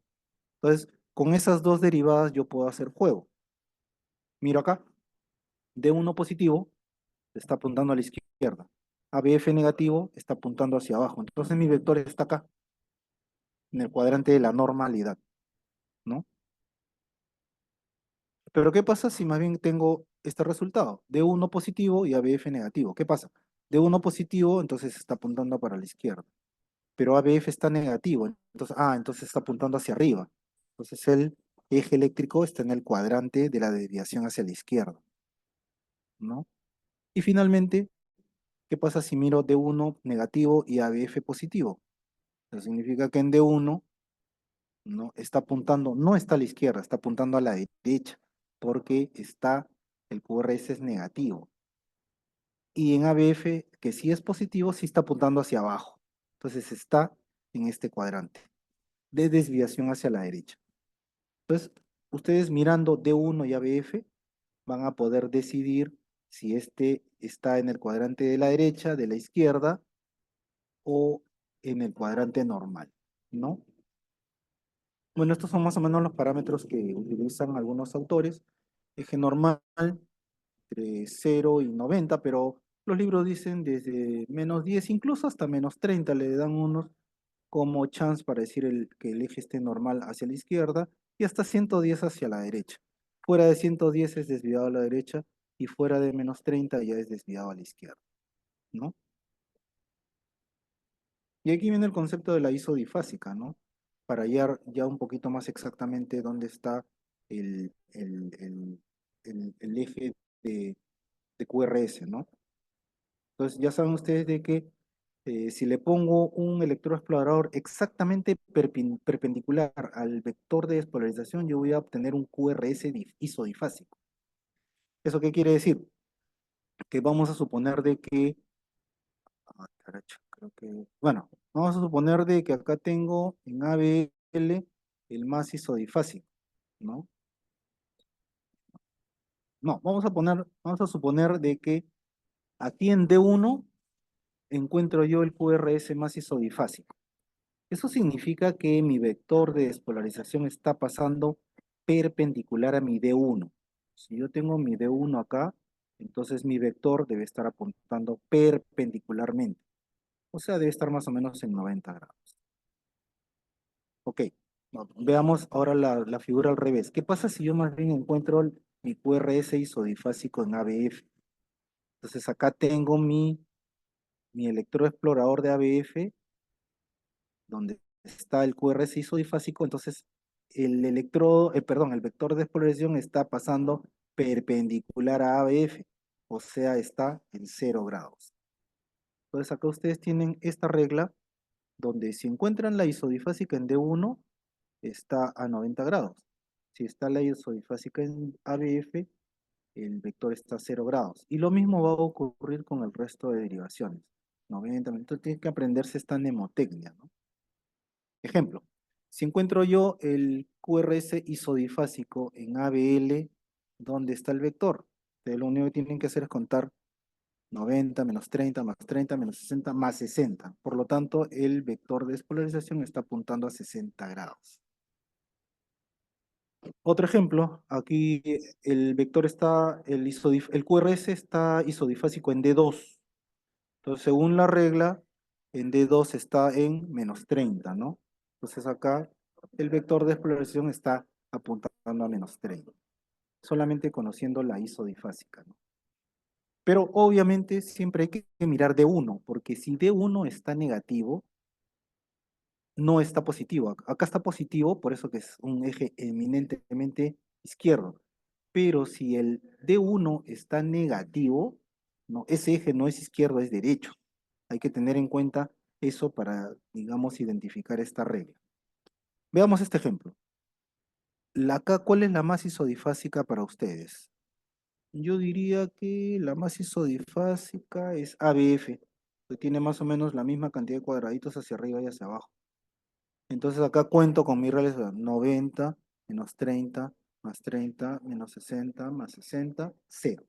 Entonces, con esas dos derivadas yo puedo hacer juego. Miro acá, D1 positivo está apuntando a la izquierda. ABF negativo está apuntando hacia abajo. Entonces mi vector está acá, en el cuadrante de la normalidad, ¿no? Pero ¿qué pasa si más bien tengo este resultado? D1 positivo y ABF negativo. ¿Qué pasa? D1 positivo, entonces está apuntando para la izquierda. Pero ABF está negativo, entonces está apuntando hacia arriba. Entonces el eje eléctrico está en el cuadrante de la desviación hacia la izquierda, ¿no? Y finalmente, ¿qué pasa si miro D1 negativo y ABF positivo? Eso significa que en D1 no está apuntando, no está a la izquierda, está apuntando a la derecha, porque el QRS es negativo. Y en ABF, que sí es positivo, sí está apuntando hacia abajo. Entonces está en este cuadrante de desviación hacia la derecha. Entonces, ustedes mirando D1 y ABF van a poder decidir si este está en el cuadrante de la derecha, de la izquierda o en el cuadrante normal, ¿no? Bueno, estos son más o menos los parámetros que utilizan algunos autores. Eje normal entre 0 y 90, pero los libros dicen desde -10 incluso hasta -30, le dan unos como chance para decir que el eje esté normal hacia la izquierda y hasta 110 hacia la derecha. Fuera de 110 es desviado a la derecha y fuera de -30 ya es desviado a la izquierda, ¿no? Y aquí viene el concepto de la isodifásica, ¿no? Para hallar ya un poquito más exactamente dónde está el eje de QRS, ¿no? Entonces ya saben ustedes de que si le pongo un electroexplorador exactamente perpendicular al vector de despolarización, yo voy a obtener un QRS isodifásico. ¿Eso qué quiere decir? Que vamos a suponer de que, caracho, creo que, bueno, vamos a suponer de que acá tengo en ABL el más isodifásico, ¿no? No, vamos a suponer de que aquí en D1 encuentro yo el QRS más isodifásico. Eso significa que mi vector de despolarización está pasando perpendicular a mi D1. Si yo tengo mi D1 acá, entonces mi vector debe estar apuntando perpendicularmente. O sea, debe estar más o menos en 90 grados. Ok, veamos ahora la figura al revés. ¿Qué pasa si yo más bien encuentro mi QRS isodifásico en ABF? Entonces acá tengo mi electroexplorador de ABF donde está el QRS isodifásico, entonces el electrodo, perdón, el vector de despolarización está pasando perpendicular a ABF, o sea, está en 0 grados. Entonces acá ustedes tienen esta regla donde si encuentran la isodifásica en D1, está a 90 grados. Si está la isodifásica en ABF, el vector está a 0 grados. Y lo mismo va a ocurrir con el resto de derivaciones. 90, entonces tienen que aprenderse esta mnemotecnia, ¿no? Ejemplo, si encuentro yo el QRS isodifásico en ABL, ¿dónde está el vector? Entonces, lo único que tienen que hacer es contar 90 menos 30 más 30 menos 60 más 60. Por lo tanto, el vector de despolarización está apuntando a 60 grados. Otro ejemplo, aquí el vector está, el QRS está isodifásico en D2. Entonces, según la regla, en D2 está en -30, ¿no? Entonces acá el vector de exploración está apuntando a -30, solamente conociendo la isodifásica, ¿no? Pero obviamente siempre hay que mirar D1, porque si D1 está negativo, no está positivo. Acá está positivo, por eso que es un eje eminentemente izquierdo. Pero si el D1 está negativo, no, ese eje no es izquierdo, es derecho. Hay que tener en cuenta eso para, digamos, identificar esta regla. Veamos este ejemplo. Acá, ¿cuál es la más isodifásica para ustedes? Yo diría que la más isodifásica es ABF, que tiene más o menos la misma cantidad de cuadraditos hacia arriba y hacia abajo. Entonces acá cuento con mi regla 90 menos 30 más 30 menos 60 más 60, 0.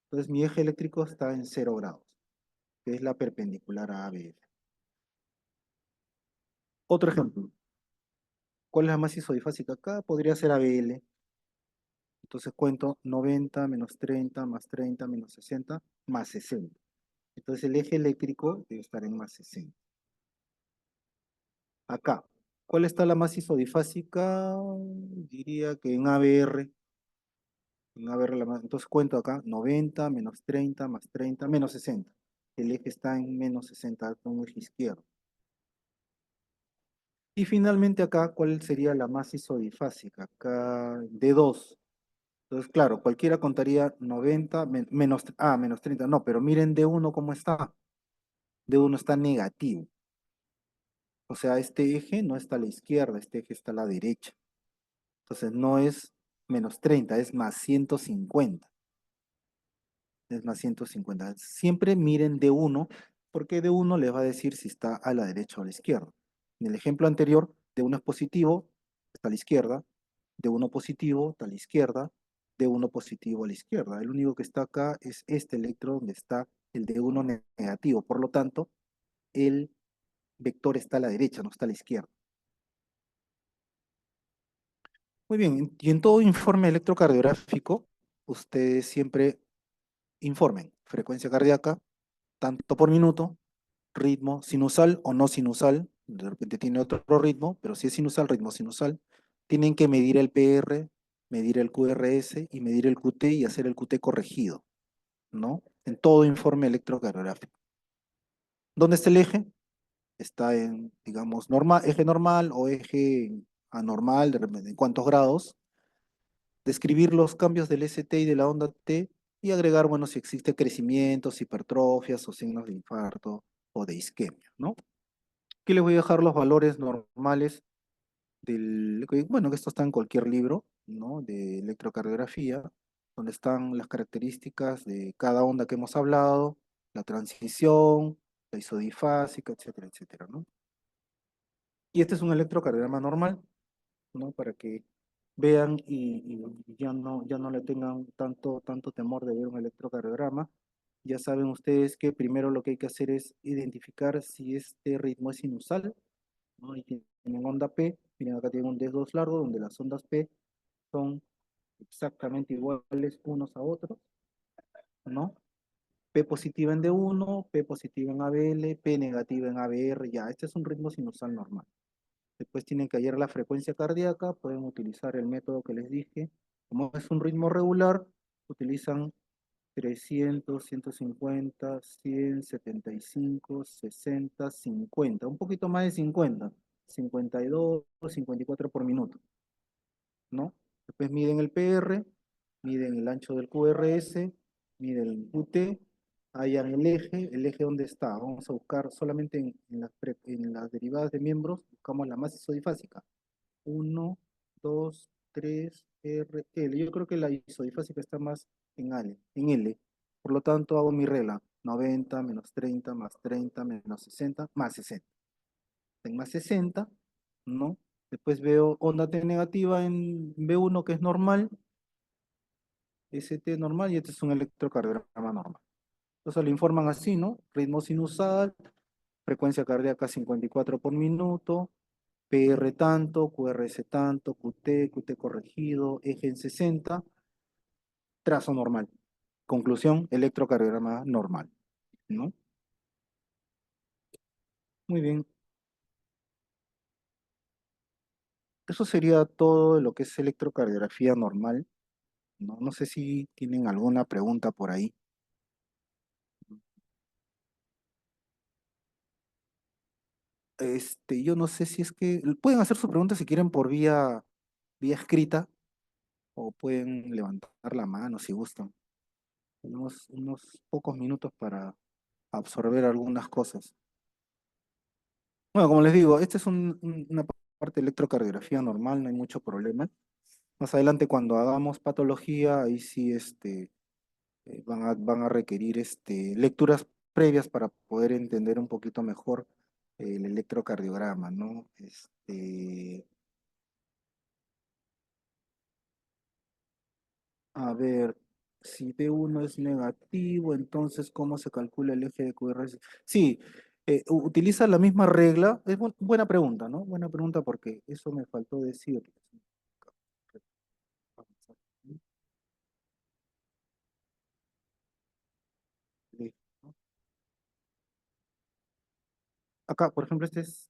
Entonces mi eje eléctrico está en 0 grados, que es la perpendicular a ABF. Otro ejemplo. ¿Cuál es la más isodifásica acá? Podría ser ABL. Entonces cuento 90 menos 30 más 30 menos 60 más 60. Entonces el eje eléctrico debe estar en más 60. Acá, ¿cuál está la más isodifásica? Diría que en ABR. Entonces cuento acá 90 menos 30 más 30 menos 60. El eje está en menos 60 con el eje izquierdo. Y finalmente acá, ¿cuál sería la más isodifásica? Acá D2. Entonces, claro, cualquiera contaría 90 menos 30. No, pero miren D1 cómo está. D1 está negativo. O sea, este eje no está a la izquierda, este eje está a la derecha. Entonces no es -30, es más 150. Es más 150. Siempre miren D1 porque D1 les va a decir si está a la derecha o a la izquierda. En el ejemplo anterior, D1 es positivo, está a la izquierda, D1 positivo está a la izquierda, D1 positivo a la izquierda. El único que está acá es este electrón donde está el D1 negativo. Por lo tanto, el vector está a la derecha, no está a la izquierda. Muy bien, y en todo informe electrocardiográfico, ustedes siempre informen frecuencia cardíaca, tanto por minuto, ritmo sinusal o no sinusal, de repente tiene otro ritmo, pero si es sinusal, ritmo sinusal, tienen que medir el PR, medir el QRS y medir el QT y hacer el QT corregido, ¿no? En todo informe electrocardiográfico. ¿Dónde está el eje? Está en, digamos, eje normal o eje anormal, de repente, en cuántos grados. Describir los cambios del ST y de la onda T y agregar, bueno, si existe crecimientos, hipertrofias o signos de infarto o de isquemia, ¿no? Aquí les voy a dejar los valores normales bueno, que esto está en cualquier libro, ¿no? De electrocardiografía, donde están las características de cada onda que hemos hablado, la transición, la isodifásica, etcétera, etcétera, ¿no? Y este es un electrocardiograma normal, ¿no? Para que vean y ya no le tengan tanto temor de ver un electrocardiograma. Ya saben ustedes que primero lo que hay que hacer es identificar si este ritmo es sinusal, ¿no? Y tienen onda P, miren acá tienen un D2 largo donde las ondas P son exactamente iguales unos a otros, ¿no? P positiva en D1, P positiva en ABL, P negativa en ABR, ya, este es un ritmo sinusal normal. Después tienen que hallar la frecuencia cardíaca, pueden utilizar el método que les dije. Como es un ritmo regular, utilizan 300, 150, 100, 75, 60, 50, un poquito más de 50, 52, 54 por minuto, ¿no? Después miden el PR, miden el ancho del QRS, miden el QT, hallan el eje donde está. Vamos a buscar solamente en las derivadas de miembros, buscamos la masa isodifásica. 1, 2, 3, R, L. Yo creo que la isodifásica está más en L. Por lo tanto, hago mi regla. 90 menos 30 más 30 menos 60 más 60. En más 60, ¿no? Después veo onda T negativa en B1 que es normal, ST normal y este es un electrocardiograma normal. Entonces lo informan así, ¿no? Ritmo sinusal, frecuencia cardíaca 54 por minuto, PR tanto, QRS tanto, QT corregido, eje en 60, trazo normal. Conclusión, electrocardiograma normal, ¿no? Muy bien. Eso sería todo lo que es electrocardiografía normal, ¿no? No sé si tienen alguna pregunta por ahí. Yo no sé si es que pueden hacer su pregunta si quieren por vía escrita o pueden levantar la mano si gustan. Tenemos unos pocos minutos para absorber algunas cosas. Bueno, como les digo, esta es una parte de electrocardiografía normal, no hay mucho problema. Más adelante, cuando hagamos patología, ahí sí van a requerir lecturas previas para poder entender un poquito mejor el electrocardiograma, ¿no? A ver, si D1 es negativo, entonces, ¿cómo se calcula el eje de QRS? Sí, utiliza la misma regla. Es buena pregunta, ¿no? Buena pregunta porque eso me faltó decir. Acá, por ejemplo, este es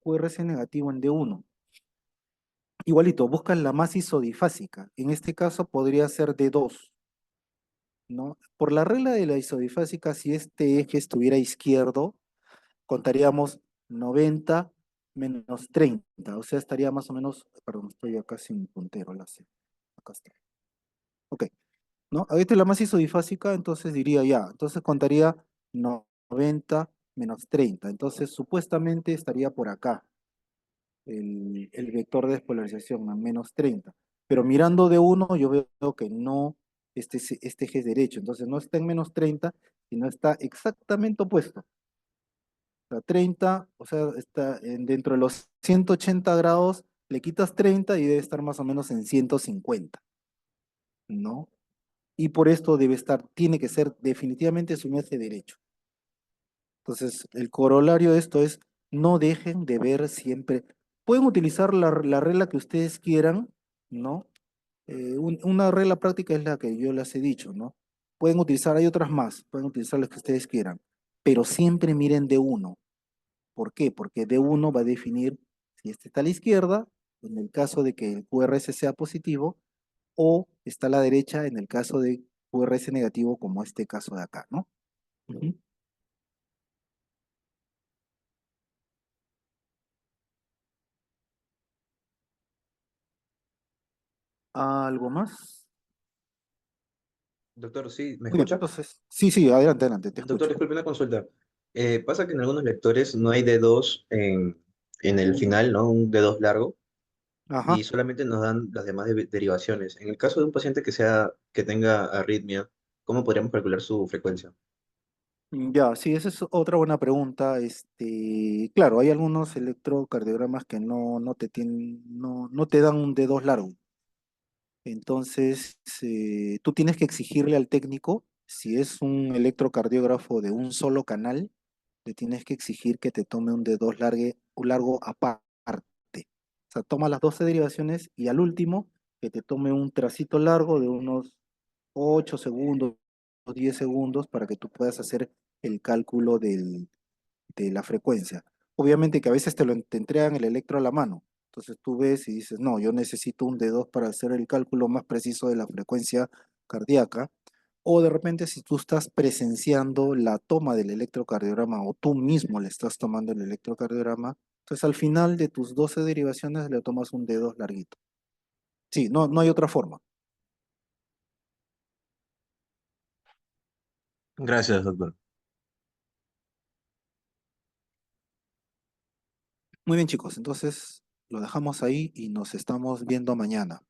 QRS negativo en D1. Igualito, buscan la masa isodifásica. En este caso podría ser D2, ¿no? Por la regla de la isodifásica, si este eje estuviera izquierdo, contaríamos 90 menos 30, o sea, estaría más o menos, perdón, estoy acá sin puntero, acá está. Ok, ¿no? Ahorita la masa isodifásica, entonces diría ya, entonces contaría 90 menos 30, entonces supuestamente estaría por acá el vector de despolarización a menos 30, pero mirando de uno yo veo que no, este eje es derecho. Entonces no está en -30, sino está exactamente opuesto. O sea, 30, o sea, está dentro de los 180 grados, le quitas 30 y debe estar más o menos en 150, ¿no? Y por esto tiene que ser definitivamente es un eje derecho. Entonces, el corolario de esto es, no dejen de ver siempre, pueden utilizar la regla que ustedes quieran, ¿no? Una regla práctica es la que yo les he dicho, ¿no? Pueden utilizar, hay otras más, pueden utilizar las que ustedes quieran, pero siempre miren de uno. ¿Por qué? Porque de uno va a definir si este está a la izquierda, en el caso de que el QRS sea positivo, o está a la derecha en el caso de QRS negativo, como este caso de acá, ¿no? Ujú. ¿Algo más? Doctor, ¿sí? ¿Me Muy bien, escucha? entonces, sí, sí, adelante, adelante, te Doctor, escucho. disculpe una consulta. Pasa que en algunos lectores no hay D2 en el final, ¿no? Un D2 largo, y Ajá. solamente nos dan las demás derivaciones. En el caso de un paciente que tenga arritmia, ¿cómo podríamos calcular su frecuencia? Ya, sí, esa es otra buena pregunta. Claro, hay algunos electrocardiogramas que no te dan un dedo largo. Entonces, tú tienes que exigirle al técnico, si es un electrocardiógrafo de un solo canal, le tienes que exigir que te tome un largo aparte. O sea, toma las 12 derivaciones y al último que te tome un tracito largo de unos 8 segundos o 10 segundos para que tú puedas hacer el cálculo de la frecuencia. Obviamente que a veces te entregan el electro a la mano. Entonces tú ves y dices, no, yo necesito un D2 para hacer el cálculo más preciso de la frecuencia cardíaca. O de repente si tú estás presenciando la toma del electrocardiograma o tú mismo le estás tomando el electrocardiograma, entonces al final de tus 12 derivaciones le tomas un D2 larguito. Sí, no hay otra forma. Gracias, doctor. Muy bien chicos, entonces lo dejamos ahí y nos estamos viendo mañana.